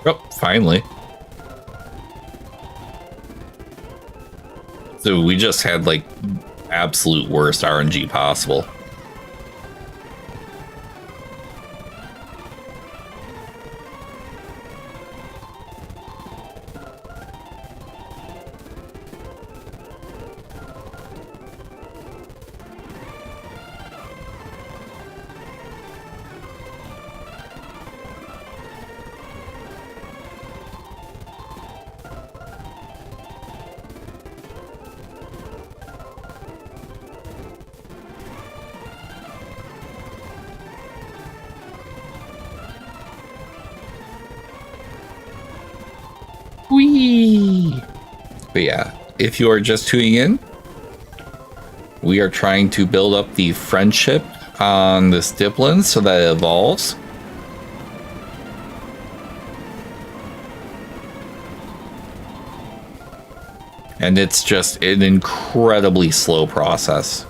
S1: Oh, finally. So we just had like absolute worst RNG possible. Whee! But yeah, if you are just tuning in, we are trying to build up the friendship on this Diplin so that it evolves. And it's just an incredibly slow process.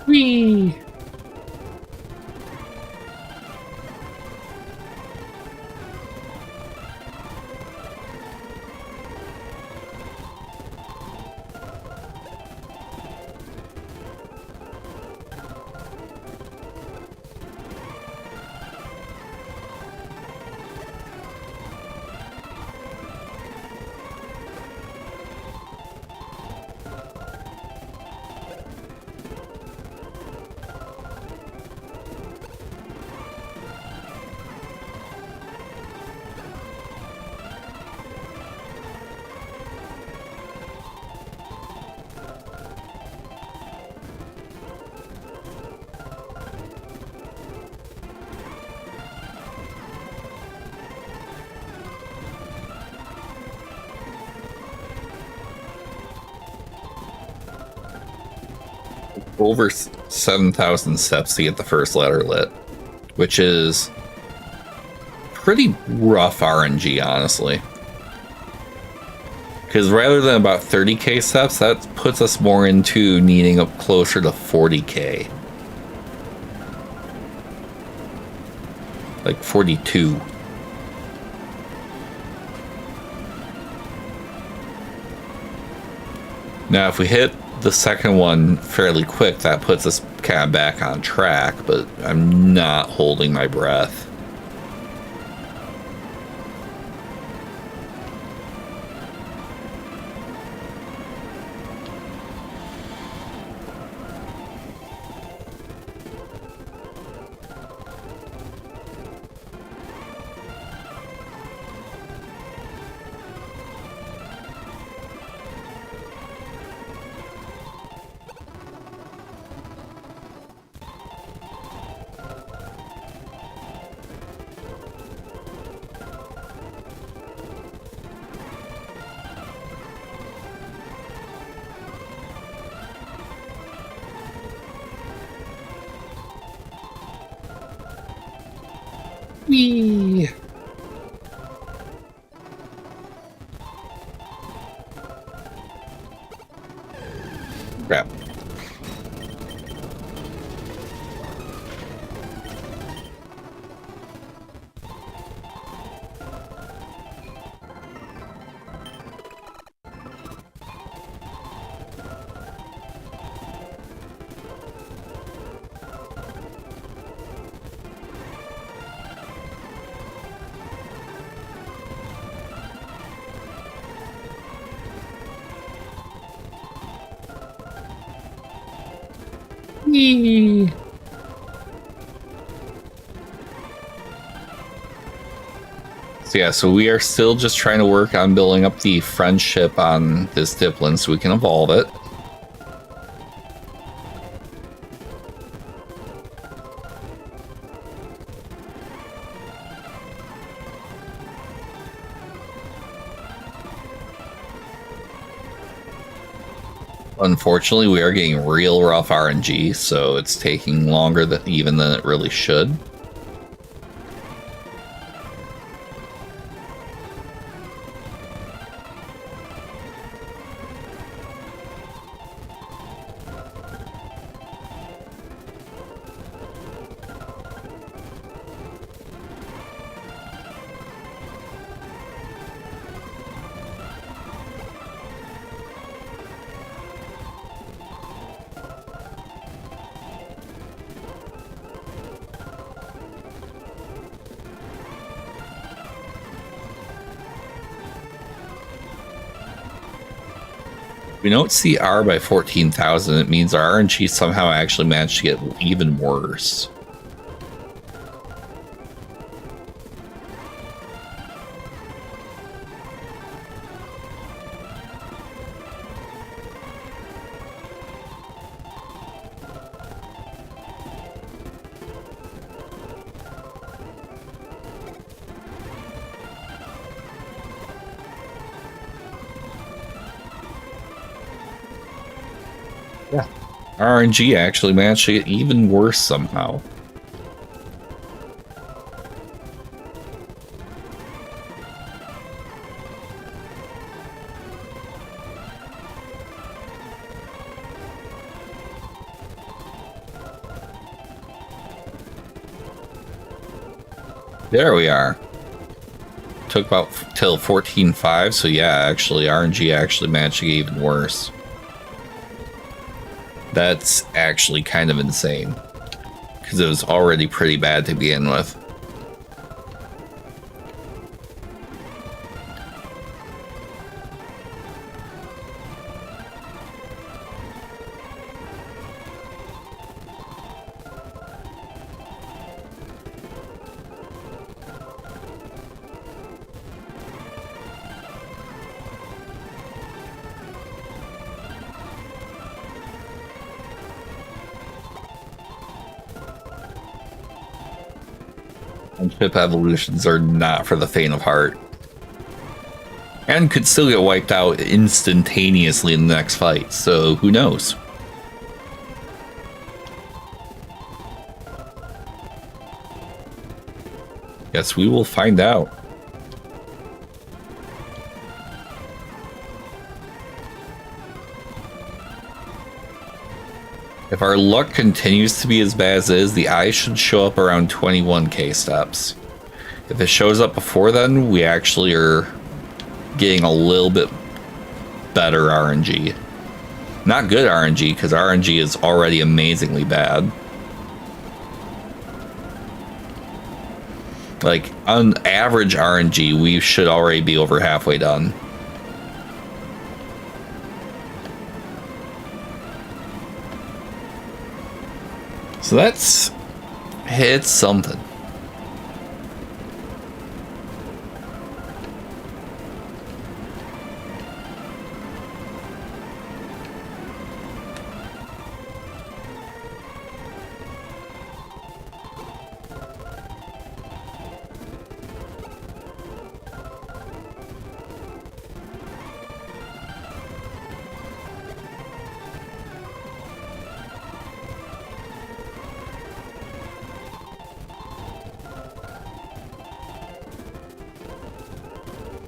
S1: Whee! Over 7,000 steps to get the first letter lit, which is pretty rough RNG, honestly. Because rather than about 30k steps, that puts us more into needing up closer to 40k. Like 42. Now, if we hit the second one fairly quick, that puts us kind of back on track, but I'm not holding my breath. Whee! Crap. Whee! So yeah, so we are still just trying to work on building up the friendship on this Diplin so we can evolve it. Unfortunately, we are getting real rough RNG, so it's taking longer than even than it really should. We don't see R by 14,000. It means our RNG somehow actually managed to get even worse. Yeah. RNG actually managed to get even worse somehow. There we are. Took about till 14.5, so yeah, actually RNG actually managed to get even worse. That's actually kind of insane, because it was already pretty bad to begin with. And ship evolutions are not for the faint of heart. And could still get wiped out instantaneously in the next fight, so who knows? Yes, we will find out. If our luck continues to be as bad as it is, the eye should show up around 21k steps. If it shows up before then, we actually are getting a little bit better RNG. Not good RNG, because RNG is already amazingly bad. Like, on average RNG, we should already be over halfway done. So that's hit something.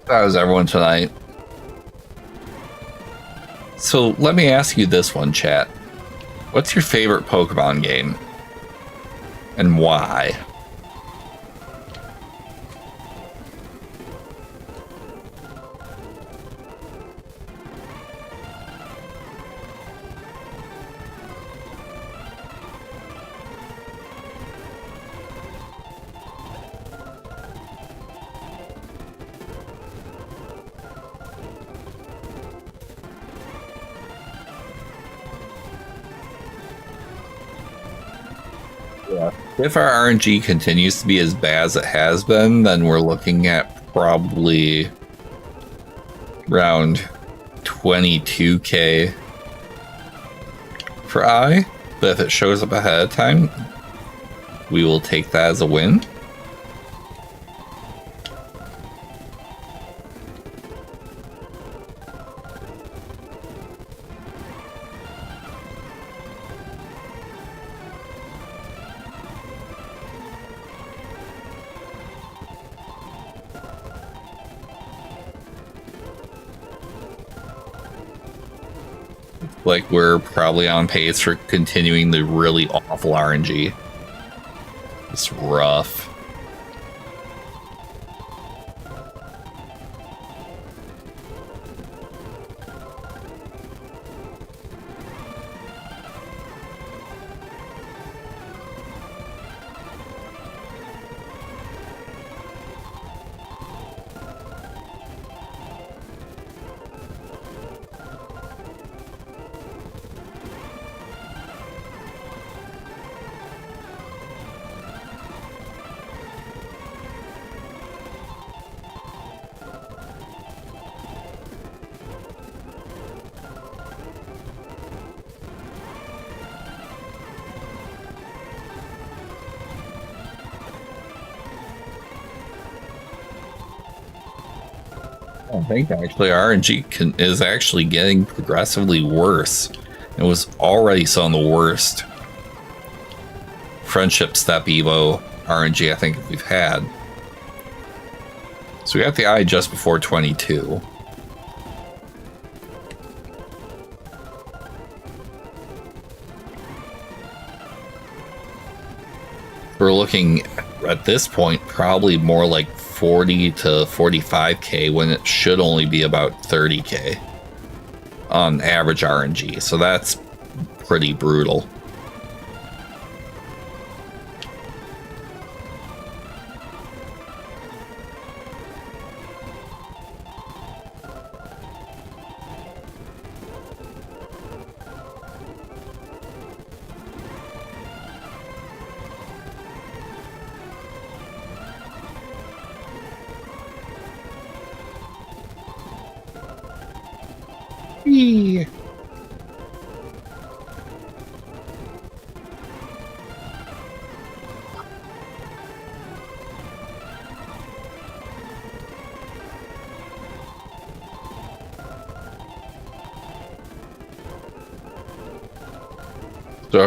S1: How's everyone tonight? So let me ask you this one, chat. What's your favorite Pokemon game? And why? If our RNG continues to be as bad as it has been, then we're looking at probably around 22k for I. But if it shows up ahead of time, we will take that as a win. Like, we're probably on pace for continuing the really awful RNG. It's rough. I think actually RNG is actually getting progressively worse. It was already some of the worst friendship step Evo RNG I think we've had. So we got the eye just before 22. We're looking at this point probably more like 40 to 45k when it should only be about 30k on average RNG. So that's pretty brutal. So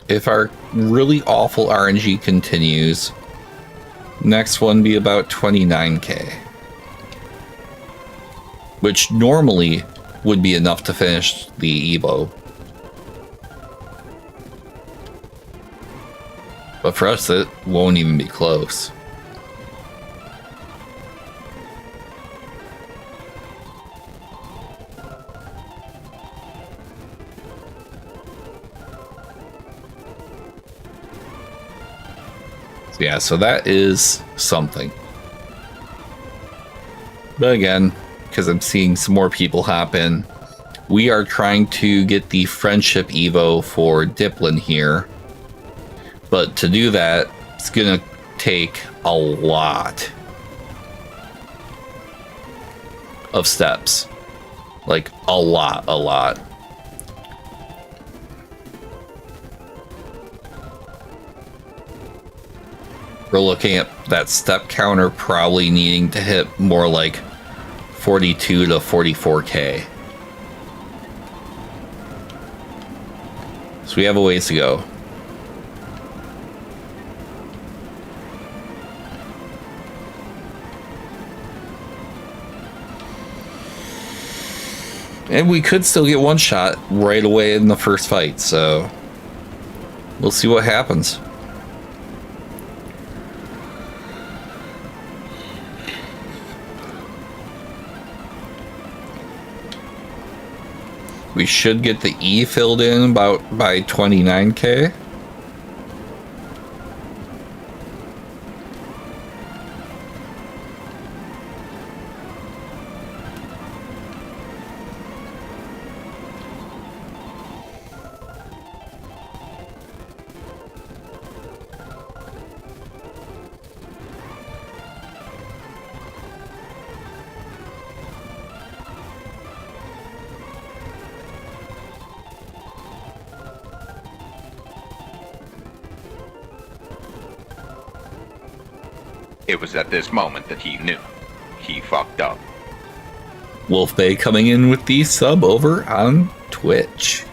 S1: if our really awful RNG continues, next one be about 29k, which normally would be enough to finish the Evo. But for us, it won't even be close. Yeah, so that is something. But again, because I'm seeing some more people hop in, we are trying to get the friendship Evo for Diplin here. But to do that, it's gonna take a lot of steps. Like a lot. We're looking at that step counter probably needing to hit more like 42 to 44k. So we have a ways to go. And we could still get one shot right away in the first fight, so we'll see what happens. We should get the E filled in about by 29k.
S3: It was at this moment that he knew. He fucked up.
S1: Wolf Bay coming in with the sub over on Twitch.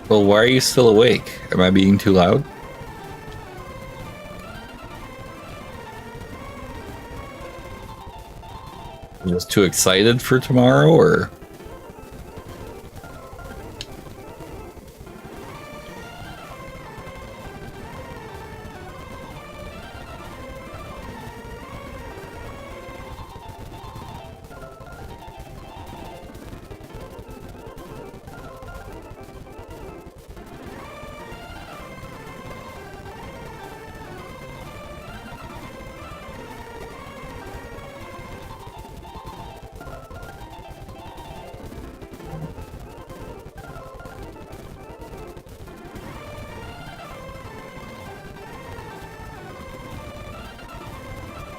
S1: Well, why are you still awake? Am I being too loud? Just too excited for tomorrow, or?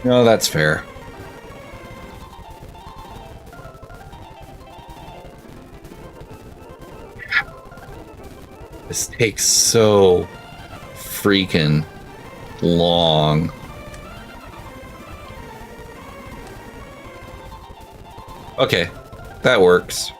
S1: No, that's fair. This takes so freaking long. Okay, that works.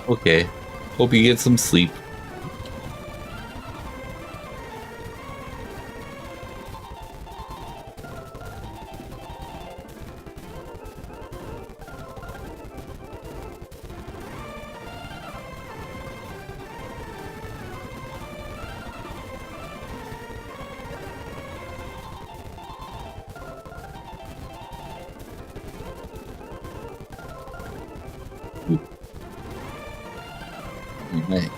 S1: Okay. Hope you get some sleep. Right.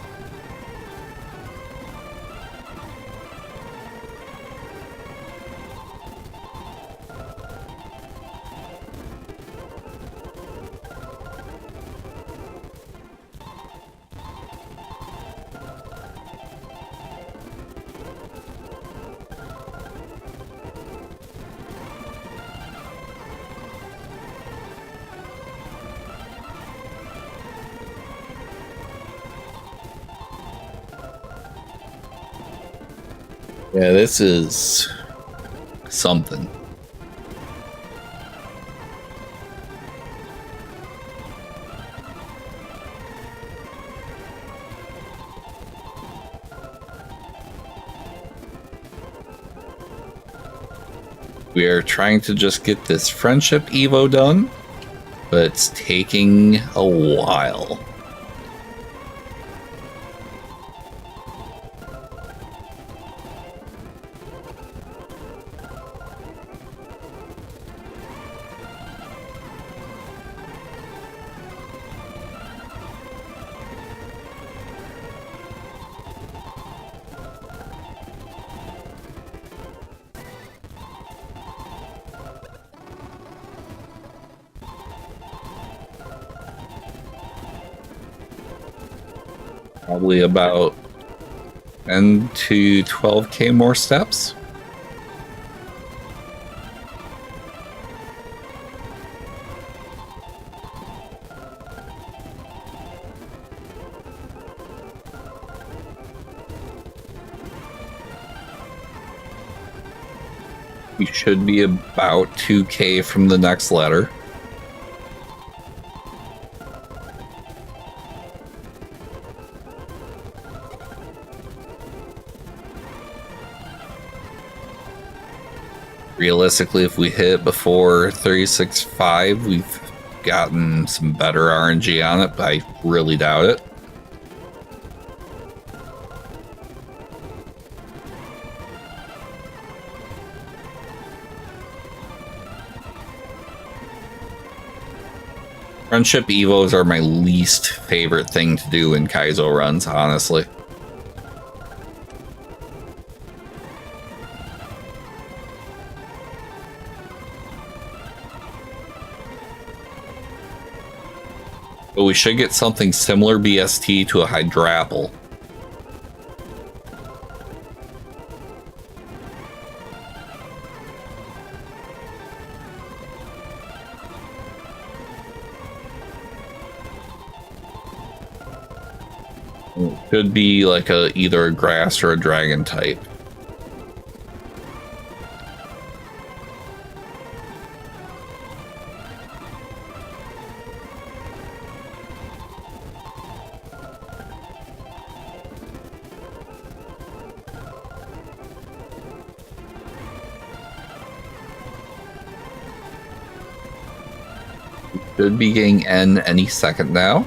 S1: Yeah, this is something. We are trying to just get this friendship Evo done, but it's taking a while. Probably about 10 to 12k more steps. We should be about 2k from the next letter. Realistically, if we hit before 36.5, we've gotten some better RNG on it, but I really doubt it. Friendship Evos are my least favorite thing to do in Kaizo runs, honestly. But we should get something similar BST to a Hydrapple. It could be like either a grass or a dragon type. Should be getting N any second now.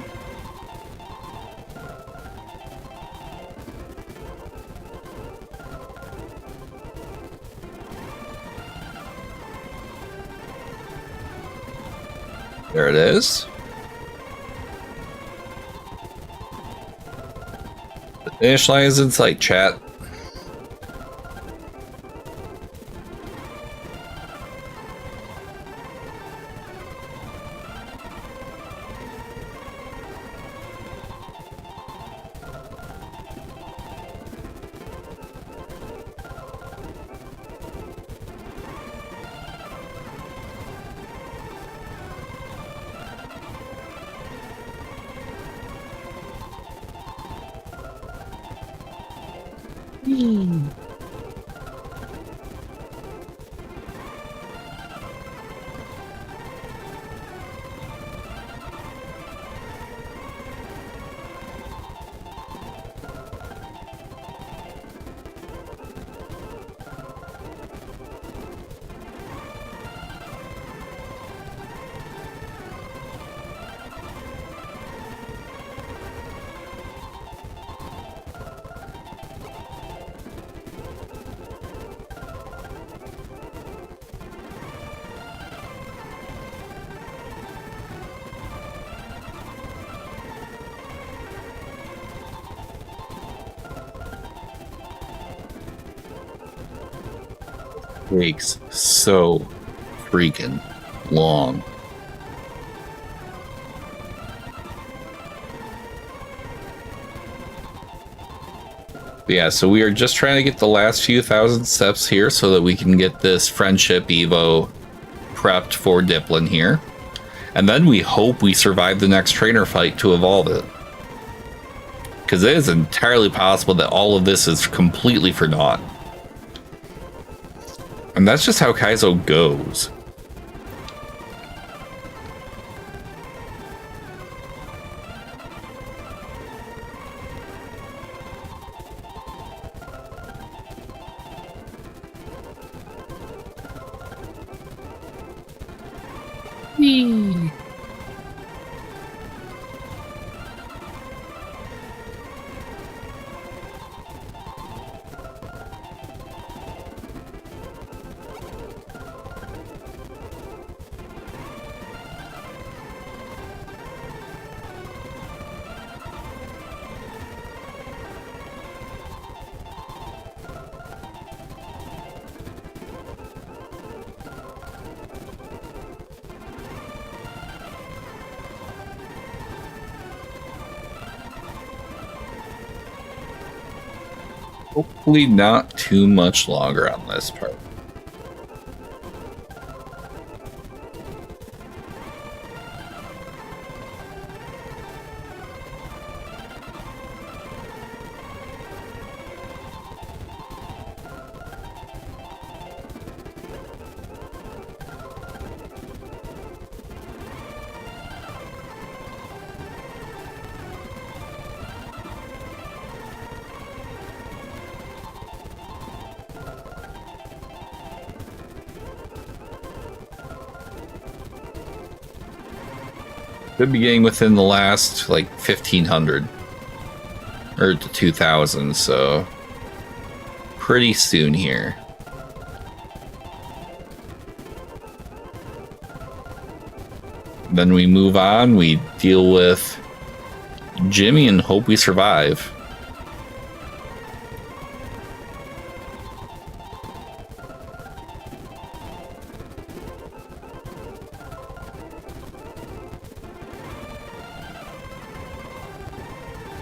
S1: There it is. The finish line is in sight, chat. Takes so freaking long. But yeah, so we are just trying to get the last few thousand steps here so that we can get this friendship Evo prepped for Diplin here. And then we hope we survive the next trainer fight to evolve it. Because it is entirely possible that all of this is completely for naught. And that's just how Kaizo goes. Hopefully not too much longer on this part. Could be getting within the last, like, 1,500. Or to 2,000, so... pretty soon here. Then we move on, we deal with Jimmy and hope we survive.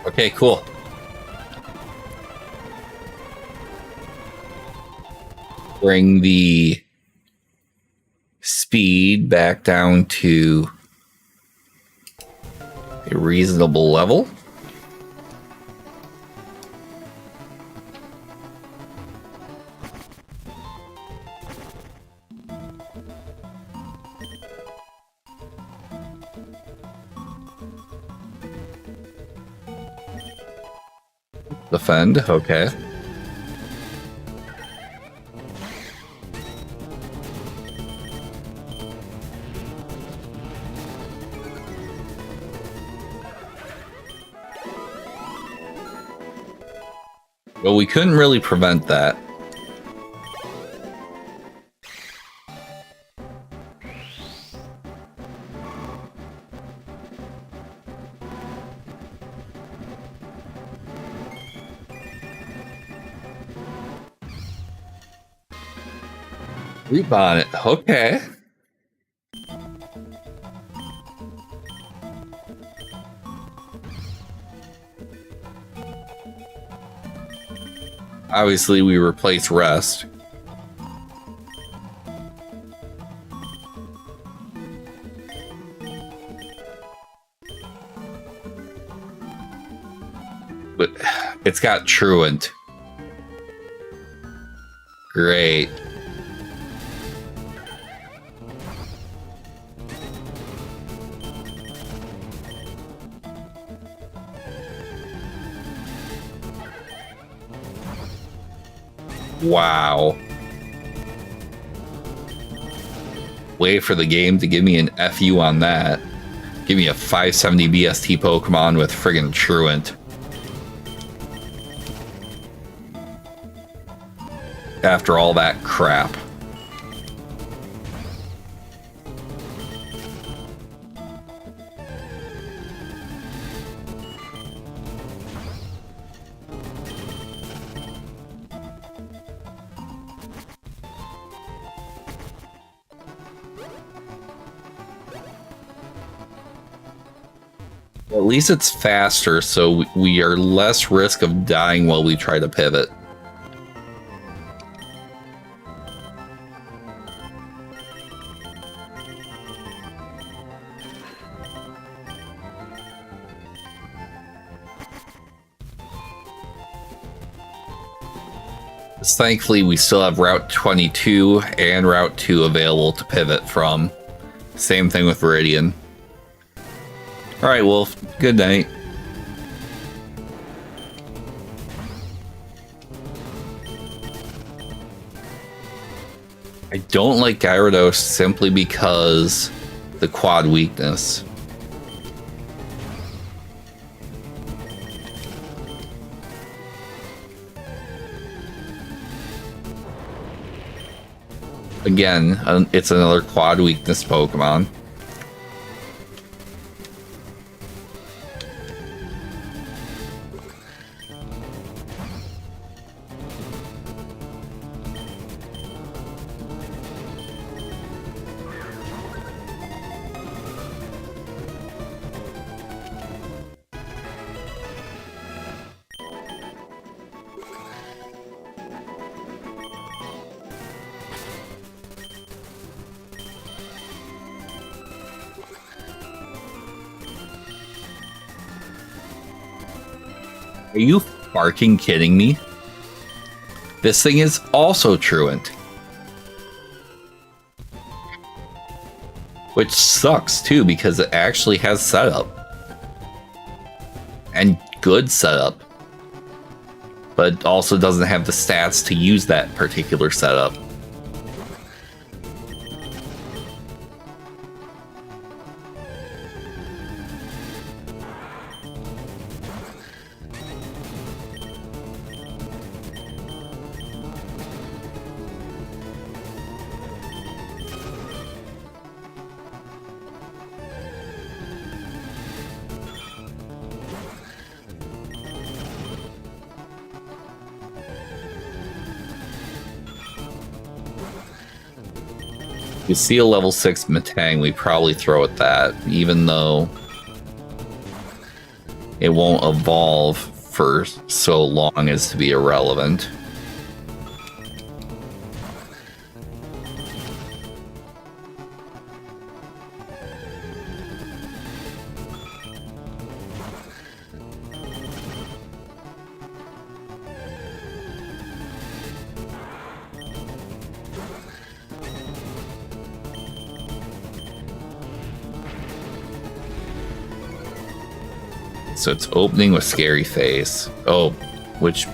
S1: Okay, cool. Bring the speed back down to a reasonable level. Defend, okay. Well, we couldn't really prevent that. Reap on it. Okay. Obviously, we replace rest. But it's got truant. Great. Wow. Wait for the game to give me an FU on that. Give me a 570 BST Pokemon with friggin' truant. After all that crap. At least it's faster, so we are less risk of dying while we try to pivot. Thankfully, we still have Route 22 and Route 2 available to pivot from. Same thing with Viridian. Alright, Wolf. Good night. I don't like Gyarados simply because the quad weakness. Again, it's another quad weakness Pokemon. Are you fucking kidding me? This thing is also truant. Which sucks too, because it actually has setup. And good setup. But also doesn't have the stats to use that particular setup. You see a level 6 Metang, we probably throw at that, even though it won't evolve for so long as to be irrelevant. So it's opening with Scary Face. Oh, which...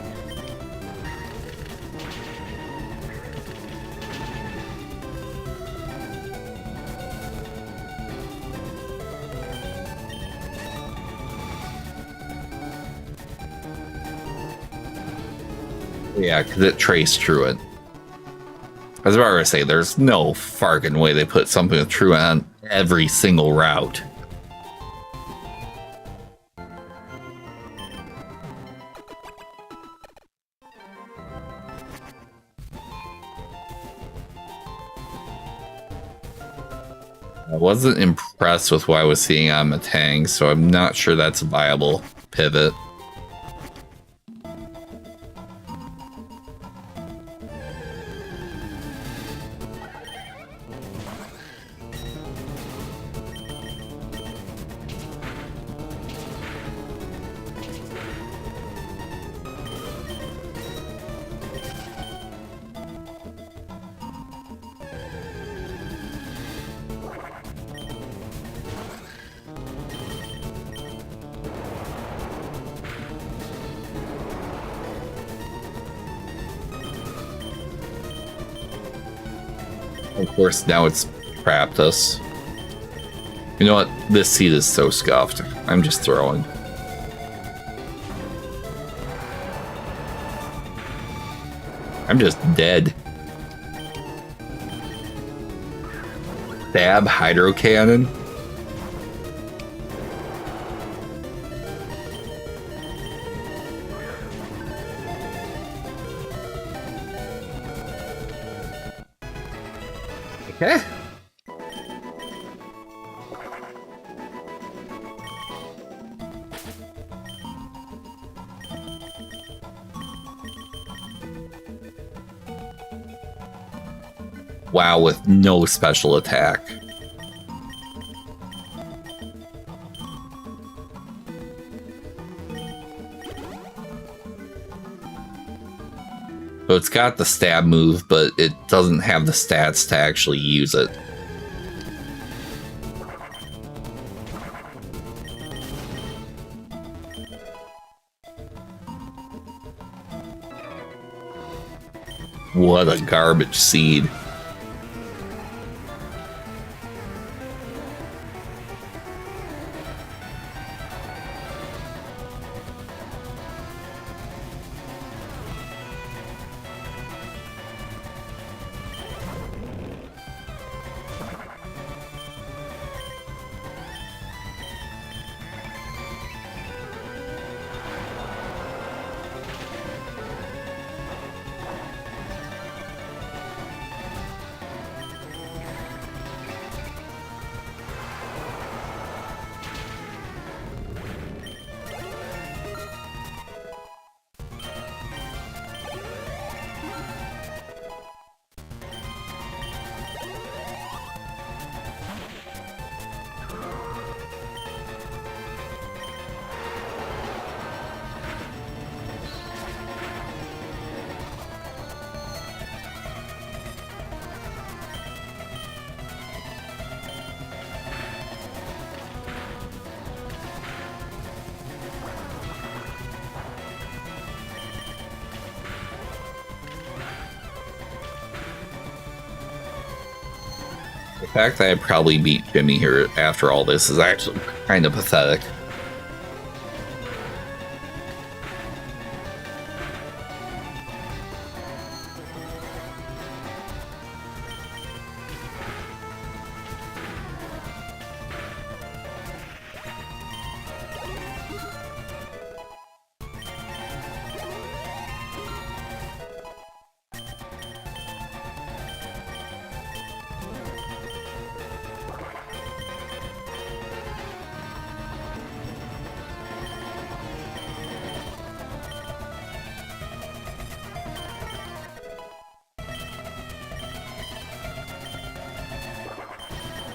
S1: yeah, because it traced Truant. I was about to say, there's no fucking way they put something with Truant on every single route. I wasn't impressed with what I was seeing on Matang, so I'm not sure that's a viable pivot. Of course, now it's trapped us. You know what? This seat is so scuffed. I'm just throwing. I'm just dead. Stab hydro cannon. Okay. Wow, with no special attack. So it's got the stab move, but it doesn't have the stats to actually use it. What a garbage seed. The fact that I probably beat Jimmy here after all this is actually kind of pathetic.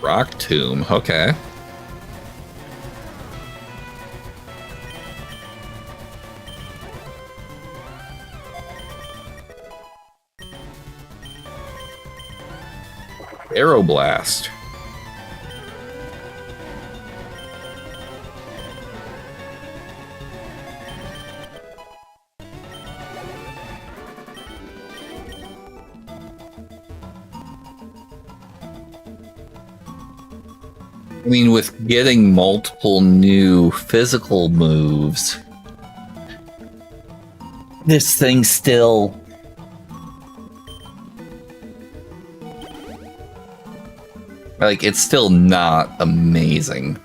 S1: Rock Tomb, okay. Aeroblast. I mean, with getting multiple new physical moves, this thing still... like, it's still not amazing,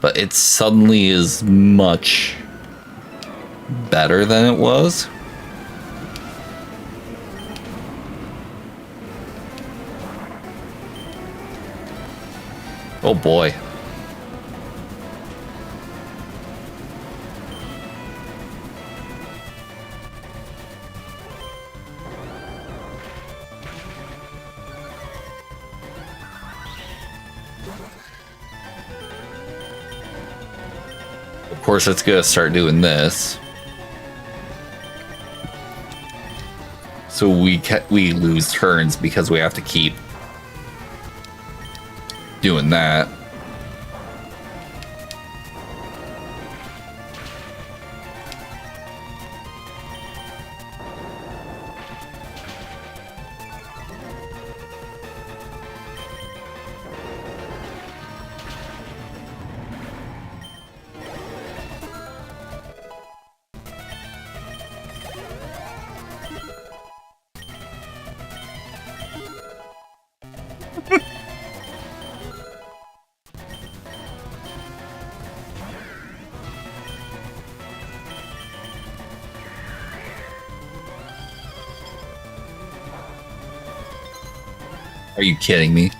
S1: but it suddenly is much better than it was. Oh boy. Of course, it's gonna start doing this. So we lose turns because we have to keep doing that. Are you kidding me?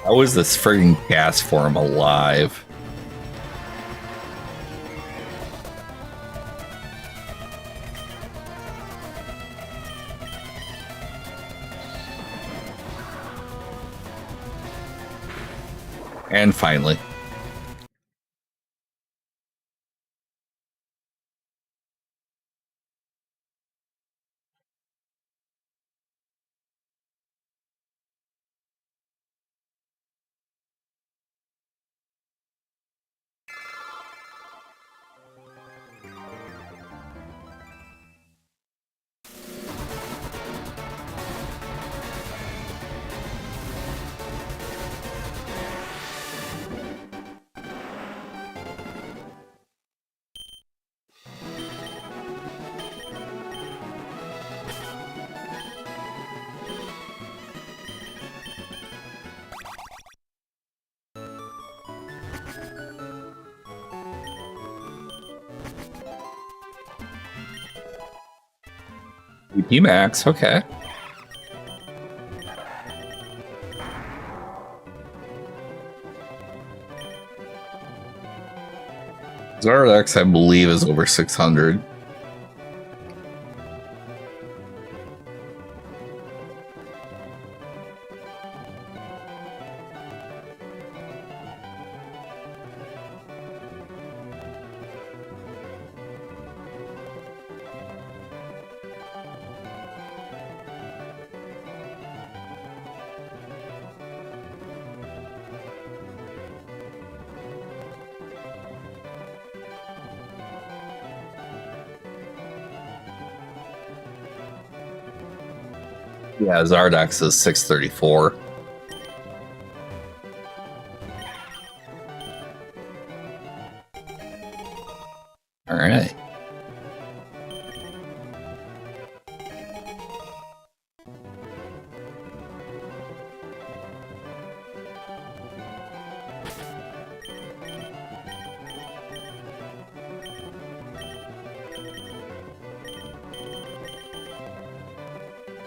S1: How is this friggin' gas form alive? And finally. VP Max, okay. Zardex, I believe, is over 600. Yeah, Zardex is 634. All right.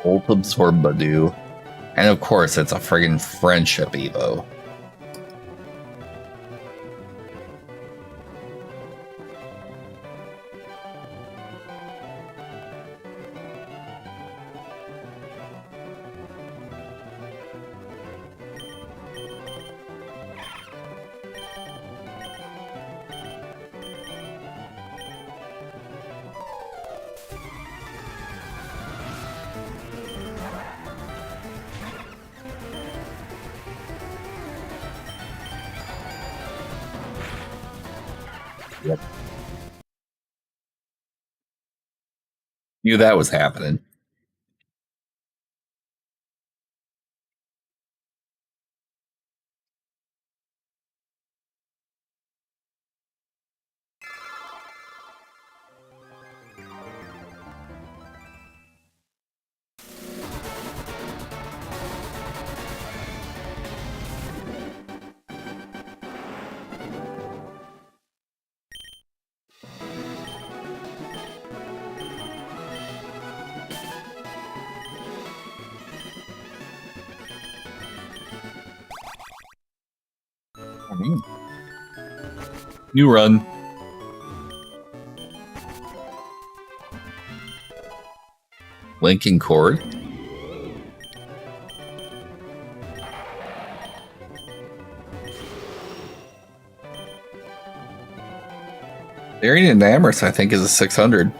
S1: Bolt Absorb Badu. And of course, it's a friggin' friendship Evo. Yep. Knew that was happening. New run. Linking cord. Daring and Amherst, I think, is a 600.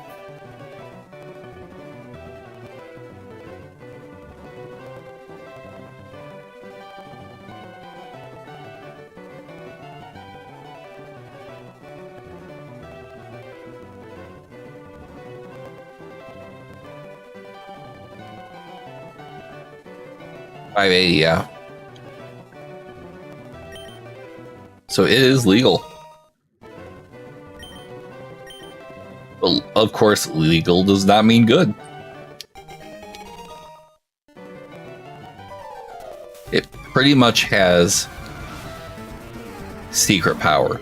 S1: $580, yeah. So it is legal. But of course, legal does not mean good. It pretty much has secret power.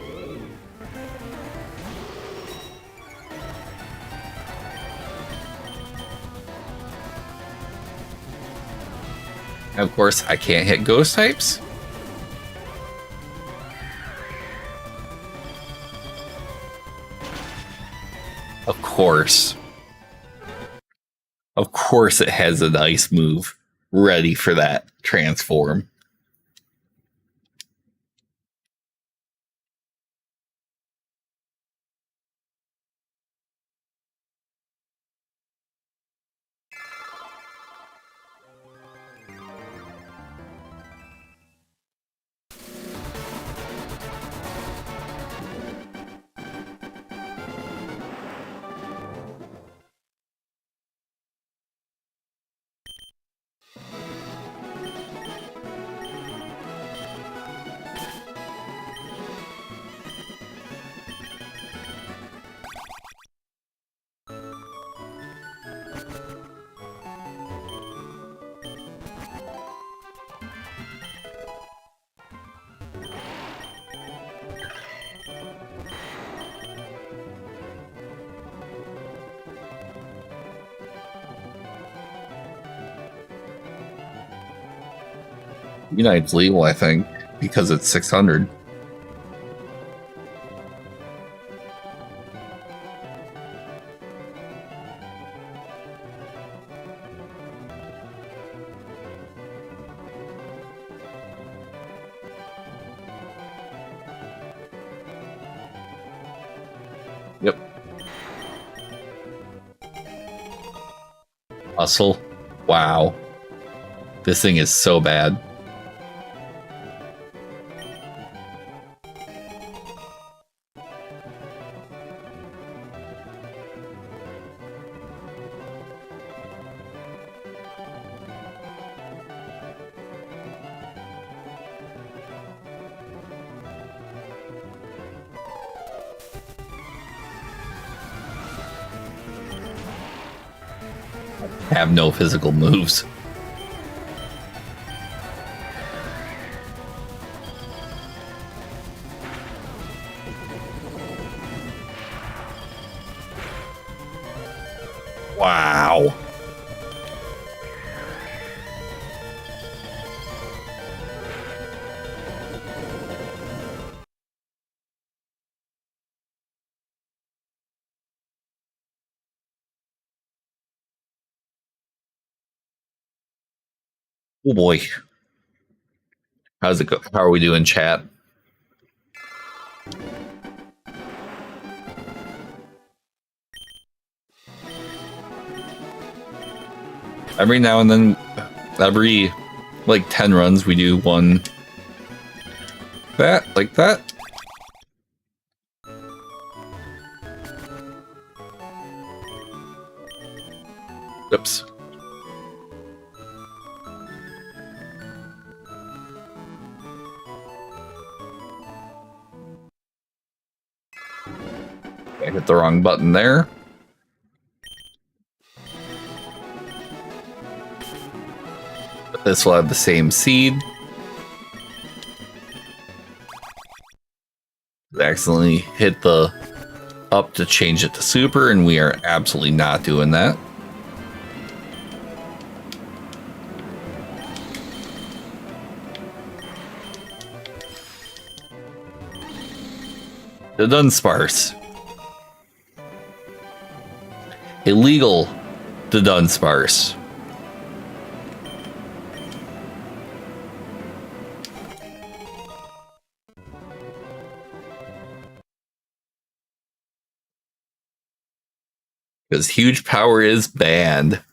S1: And of course, I can't hit ghost types. Of course. Of course it has an ice move ready for that transform. Unite's legal, I think, because it's 600. Yep. Hustle. Wow. This thing is so bad. Have no physical moves. Wow. Oh boy. How's it go? How are we doing, chat? Every now and then, every like 10 runs, we do one that, like that. Oops. I hit the wrong button there. But this will have the same seed. I accidentally hit the up to change it to super, and we are absolutely not doing that. The Dunsparce. Illegal. The Dunsparce. Because huge power is banned.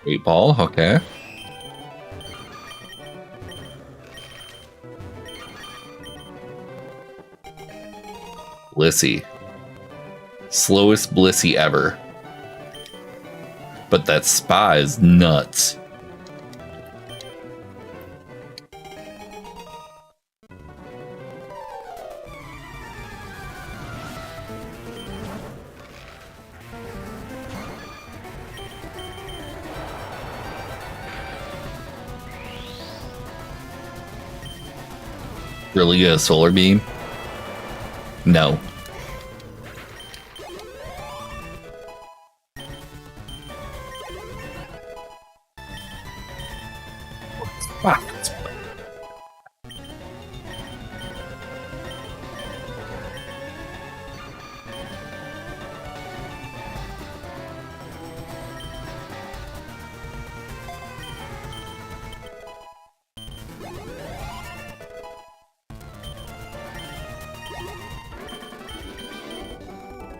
S1: Eight ball, okay. Blissey. Slowest Blissey ever. But that spa is nuts. Really get a solar beam? No. Fuck.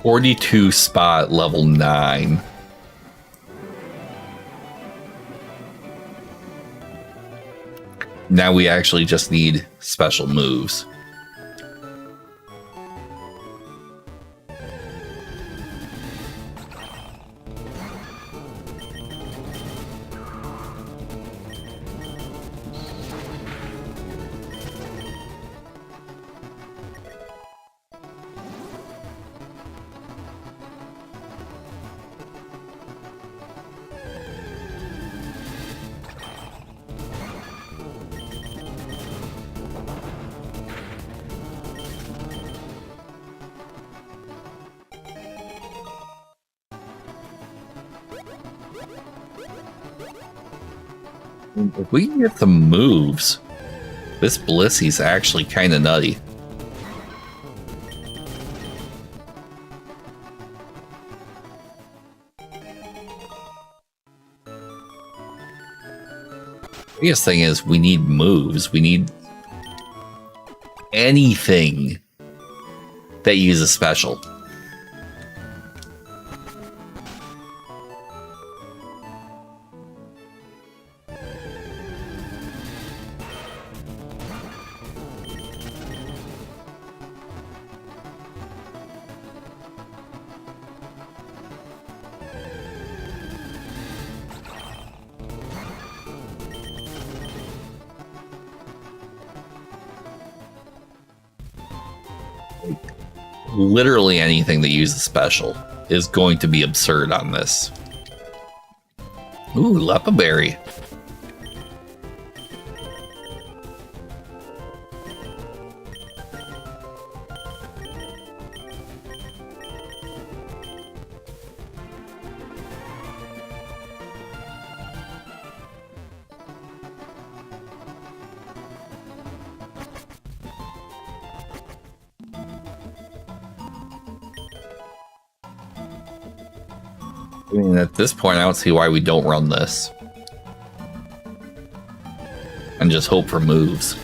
S1: .42 spot level 9. Now we actually just need special moves. If we can get the moves, this Blissey's actually kind of nutty. The biggest thing is we need moves. We need anything that uses special. Literally anything that uses special is going to be absurd on this. Ooh, Lepa Berry. I mean, at this point, I don't see why we don't run this. And just hope for moves.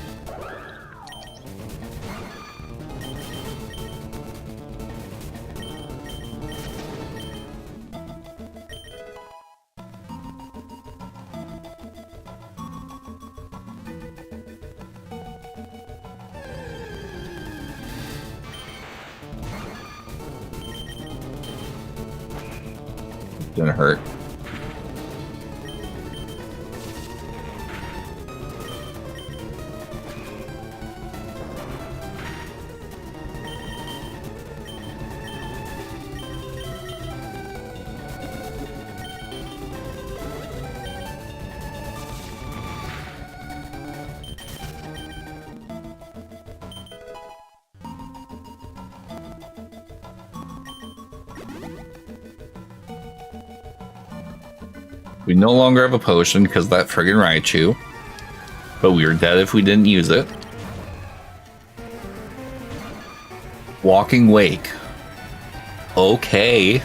S1: Didn't hurt. We no longer have a potion because that friggin' Raichu. But we were dead if we didn't use it. Walking Wake. Okay.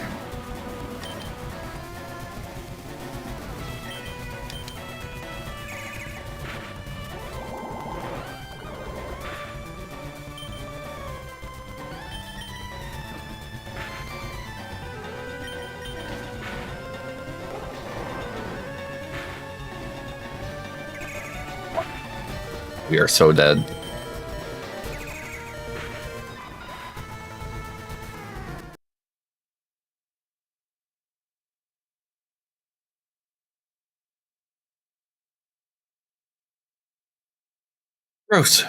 S1: We are so dead. Gross.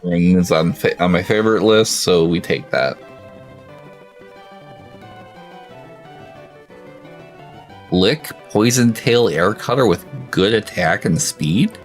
S1: Rings on my favorite list, so we take that. Lick, Poison Tail, Air Cutter with good attack and speed?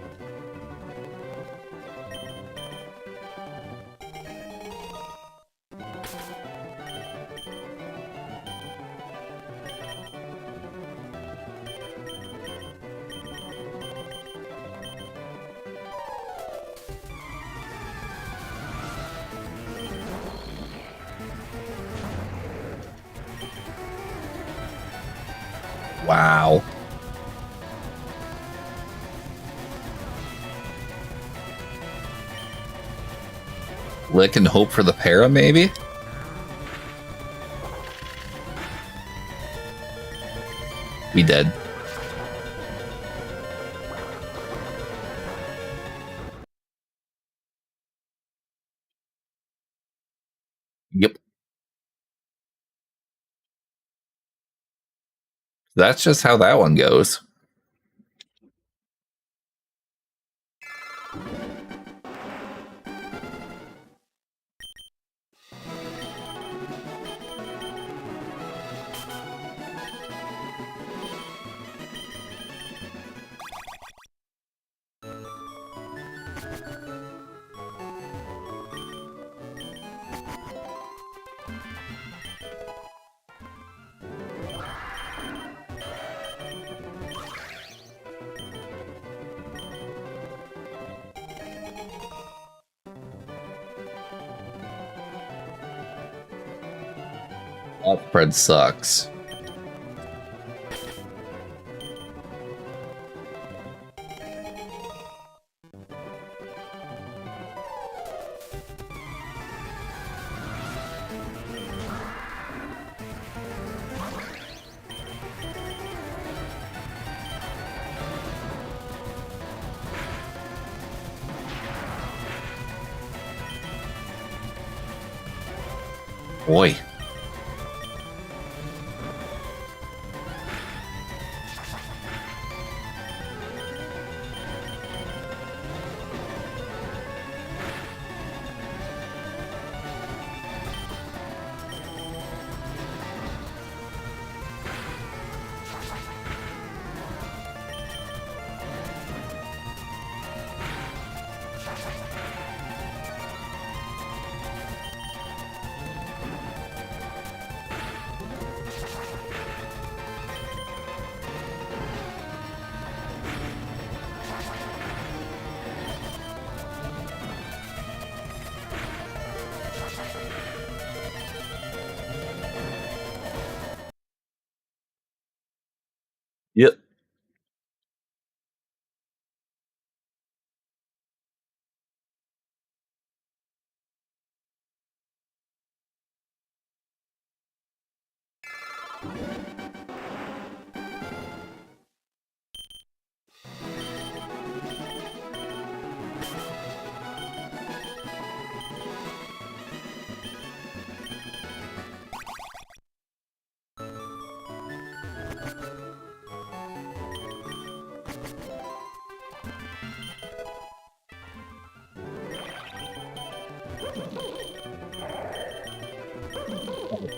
S1: Wow. Lick and hope for the para, maybe? We dead. Yep. That's just how that one goes. That spread sucks. Boy.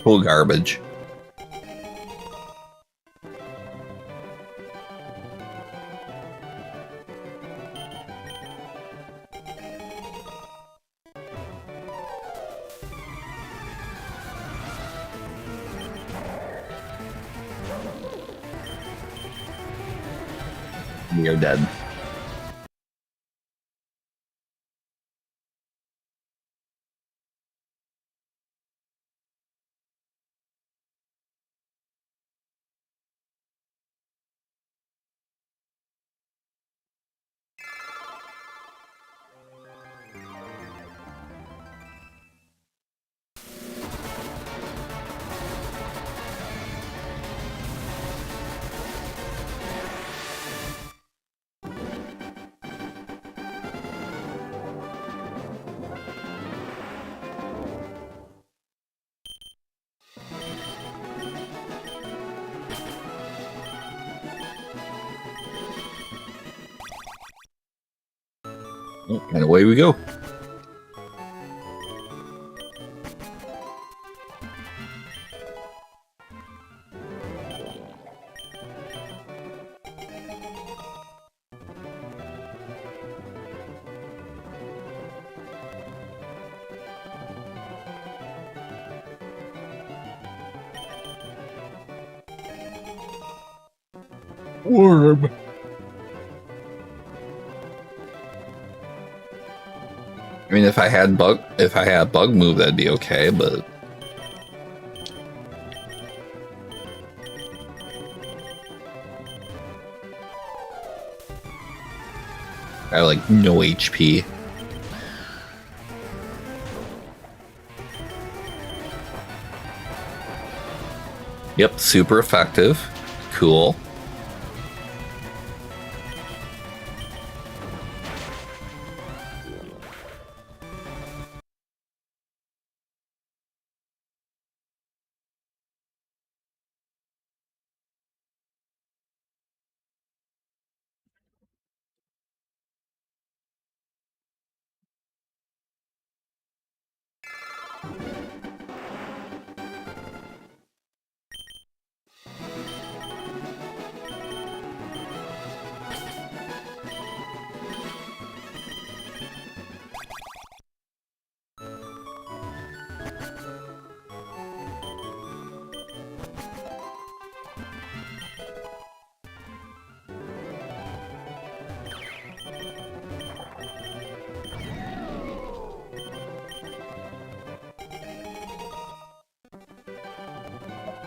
S1: Full garbage. We are dead. And away we go. Orb. I mean, if I had bug move, that'd be okay, but I have, like, no HP. Yep, super effective. Cool.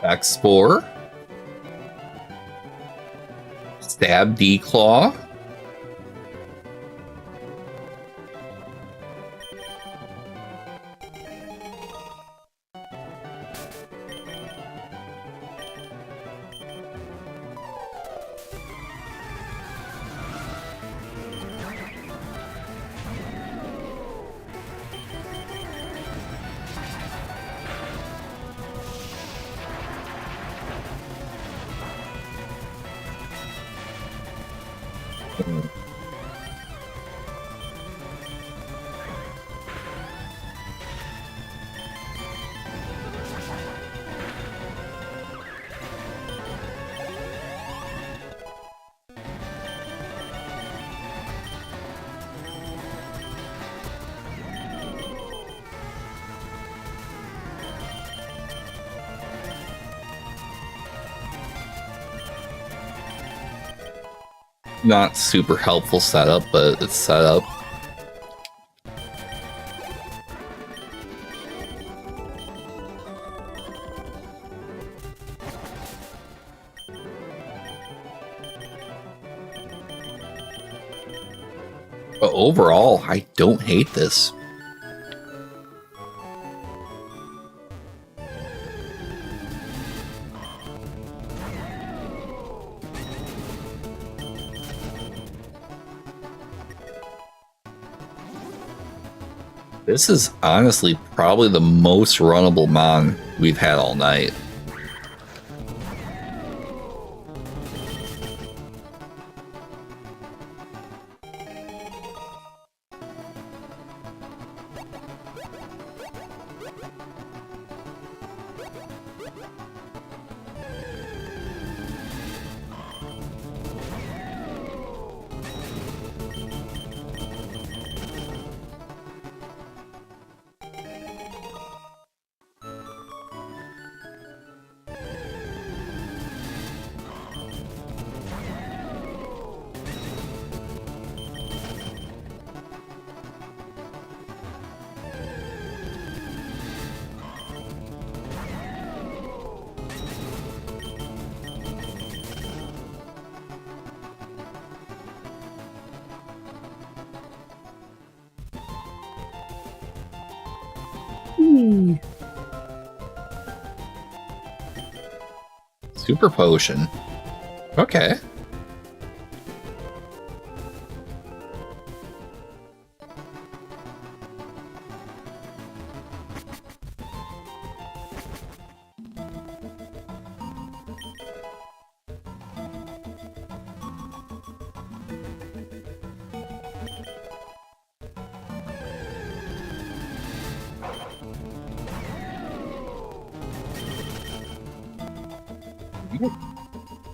S1: X-Spore. Stab D-Claw. Not super helpful setup, but it's set up. But overall, I don't hate this. This is honestly probably the most runnable Mon we've had all night. Super potion. Okay.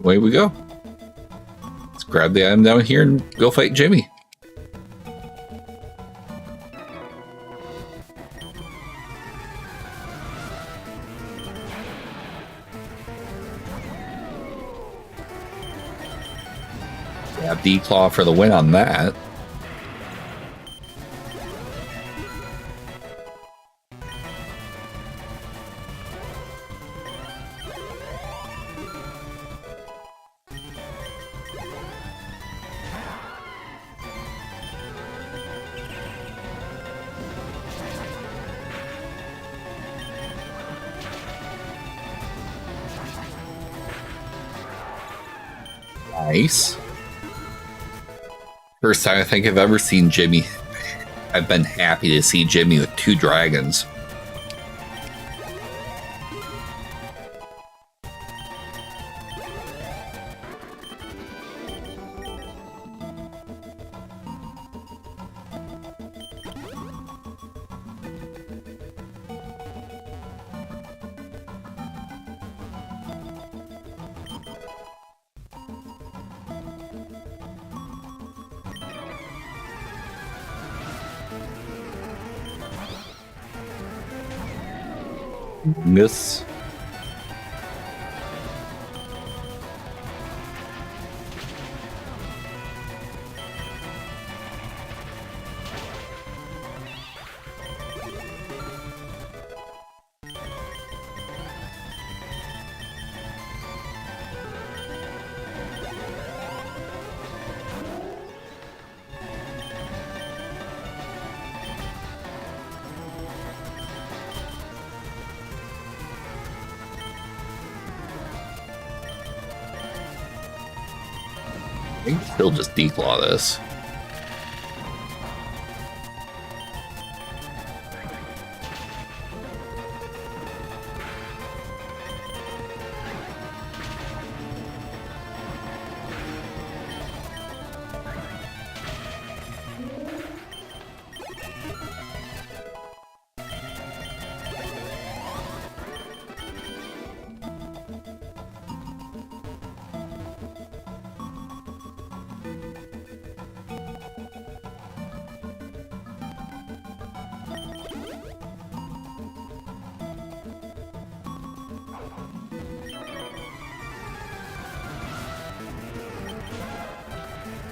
S1: Away we go. Let's grab the item down here and go fight Jimmy. Yeah, D-Claw for the win on that. Nice. First time I think I've ever seen Jimmy. I've been happy to see Jimmy with 2 dragons. Miss. I can still just declaw this.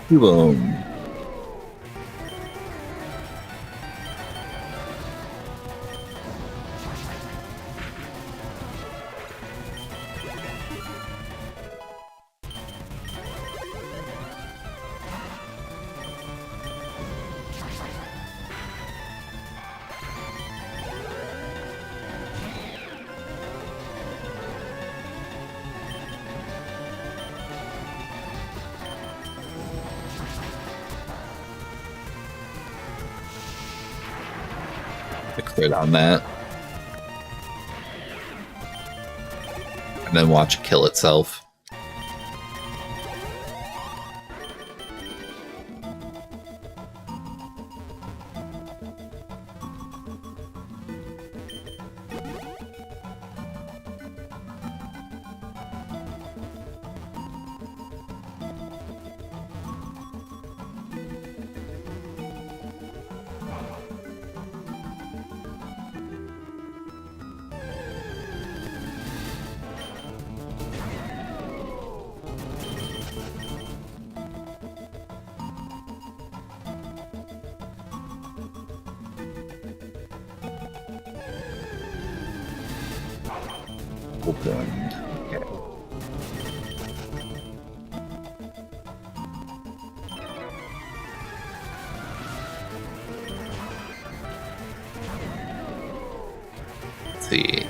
S1: Boom. Crit on that. And then watch it kill itself. Opened. Okay. see.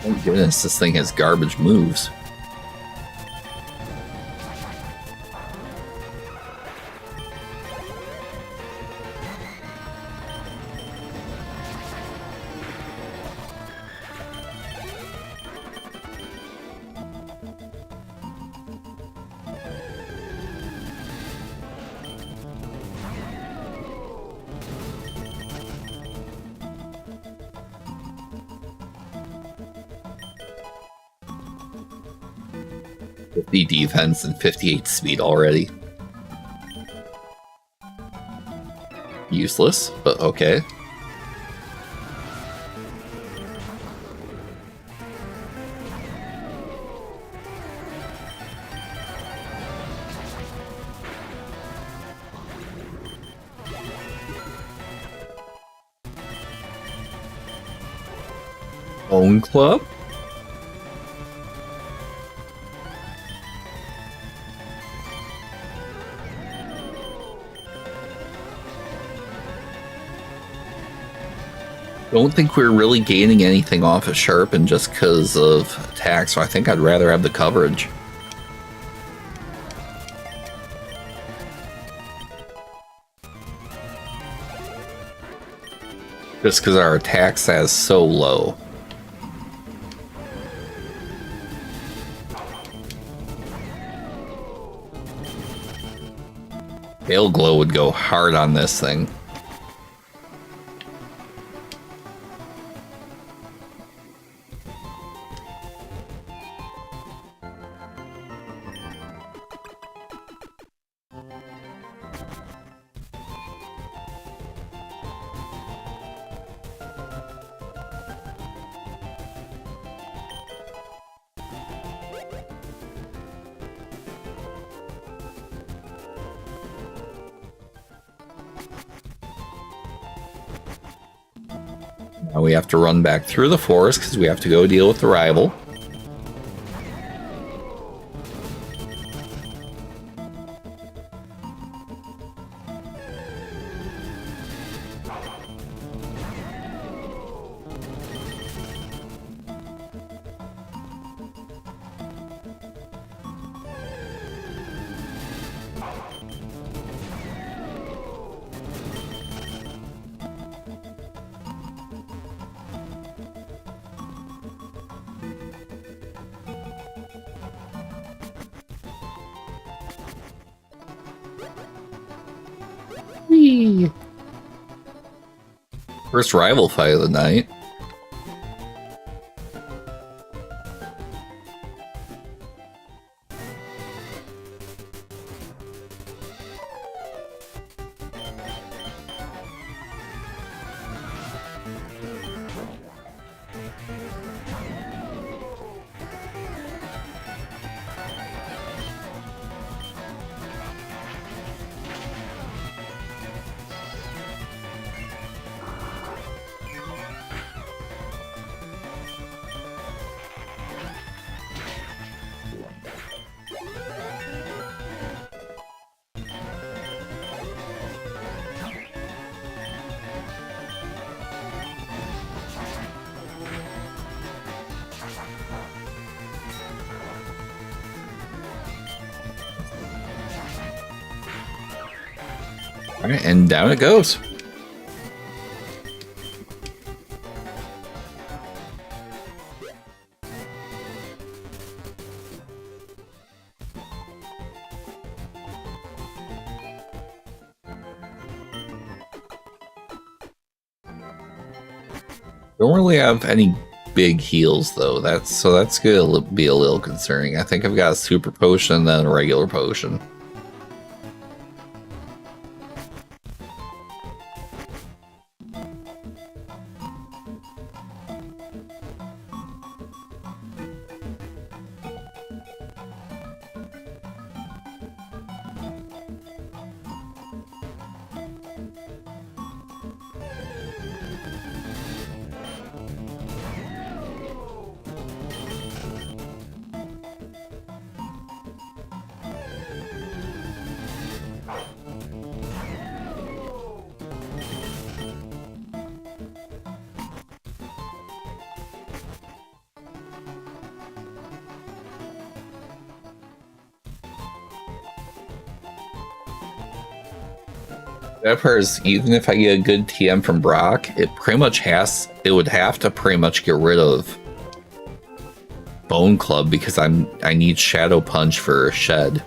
S1: Oh goodness, this thing has garbage moves. The defense and 58 speed already. Useless, but okay. Own club? Don't think we're really gaining anything off of Sharpen just because of attack, so I think I'd rather have the coverage. Just because our attack stat is so low. Pale Glow would go hard on this thing. Now we have to run back through the forest because we have to go deal with the rival. Whee! First rival fight of the night. Alright, and down it goes. Don't really have any big heals though. That's gonna be a little concerning. I think I've got a super potion and then a regular potion. That part is, even if I get a good TM from Brock, it would have to pretty much get rid of Bone Club because I need Shadow Punch for Shed.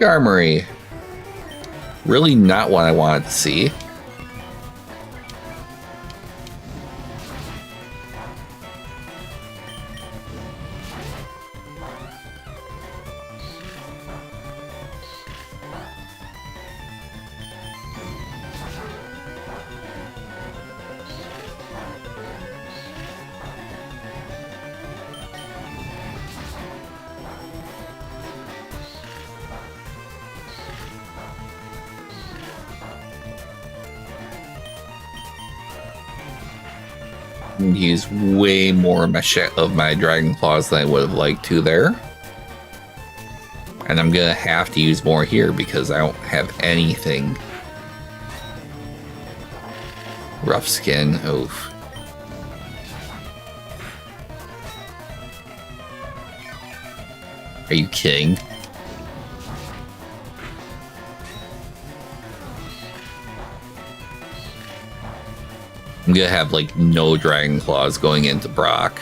S1: Armory. Really not what I wanted to see. Use way more of my Dragon Claws than I would have liked to there. And I'm gonna have to use more here because I don't have anything. Rough Skin, oof. Are you kidding? I'm gonna have like no Dragon Claws going into Brock.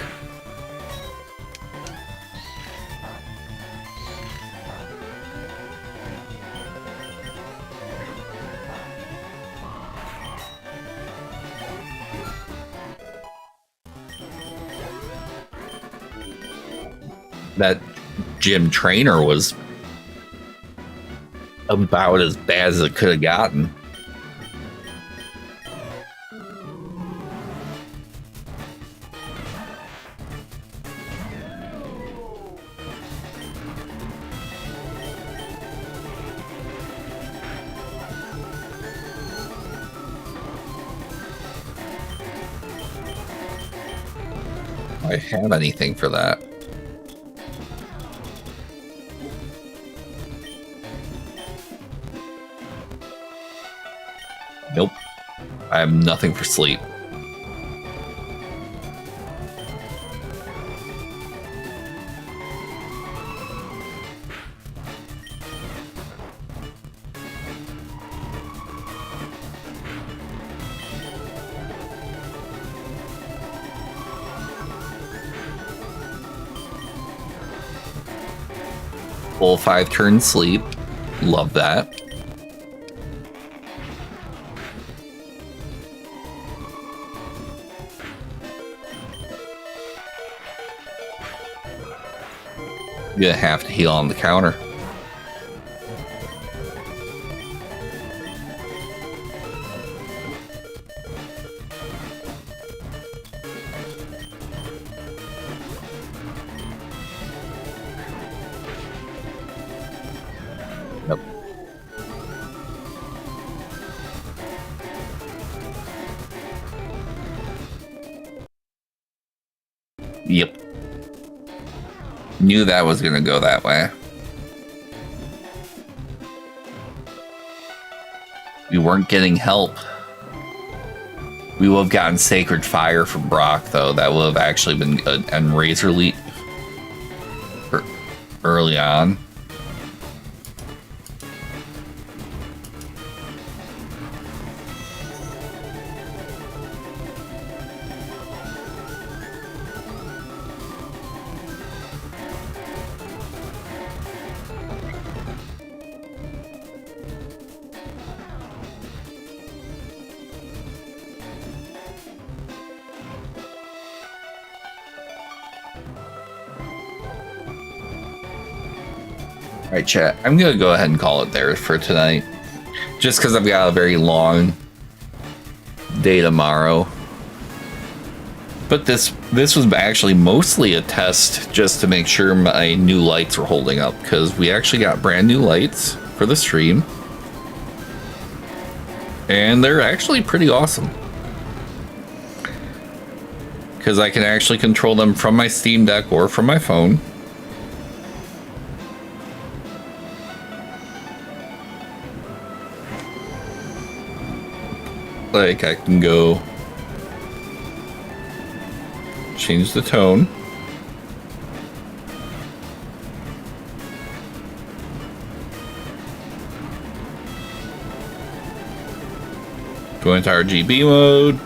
S1: That gym trainer was about as bad as it could have gotten. I have anything for that. Nope. I have nothing for sleep. Full 5-turn sleep. Love that. I'm gonna have to heal on the counter. Yep. Yep. Knew that was gonna go that way. We weren't getting help. We would have gotten Sacred Fire from Brock, though. That would have actually been good. And Razor Leap early on. Alright, chat. I'm gonna go ahead and call it there for tonight. Just because I've got a very long day tomorrow. But this was actually mostly a test just to make sure my new lights were holding up, because we actually got brand new lights for the stream. And they're actually pretty awesome. Because I can actually control them from my Steam Deck or from my phone. Like, I can go change the tone. Go into RGB mode.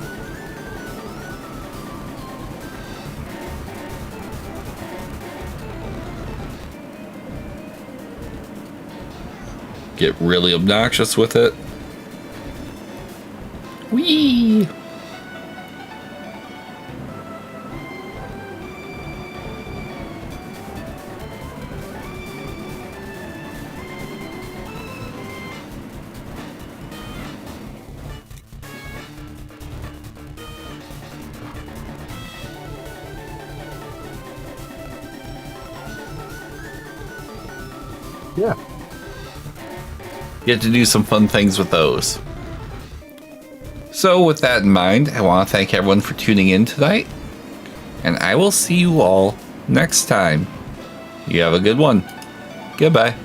S1: Get really obnoxious with it. Whee!
S4: Yeah.
S1: Get to do some fun things with those. So with that in mind, I want to thank everyone for tuning in tonight. And I will see you all next time. You have a good one. Goodbye.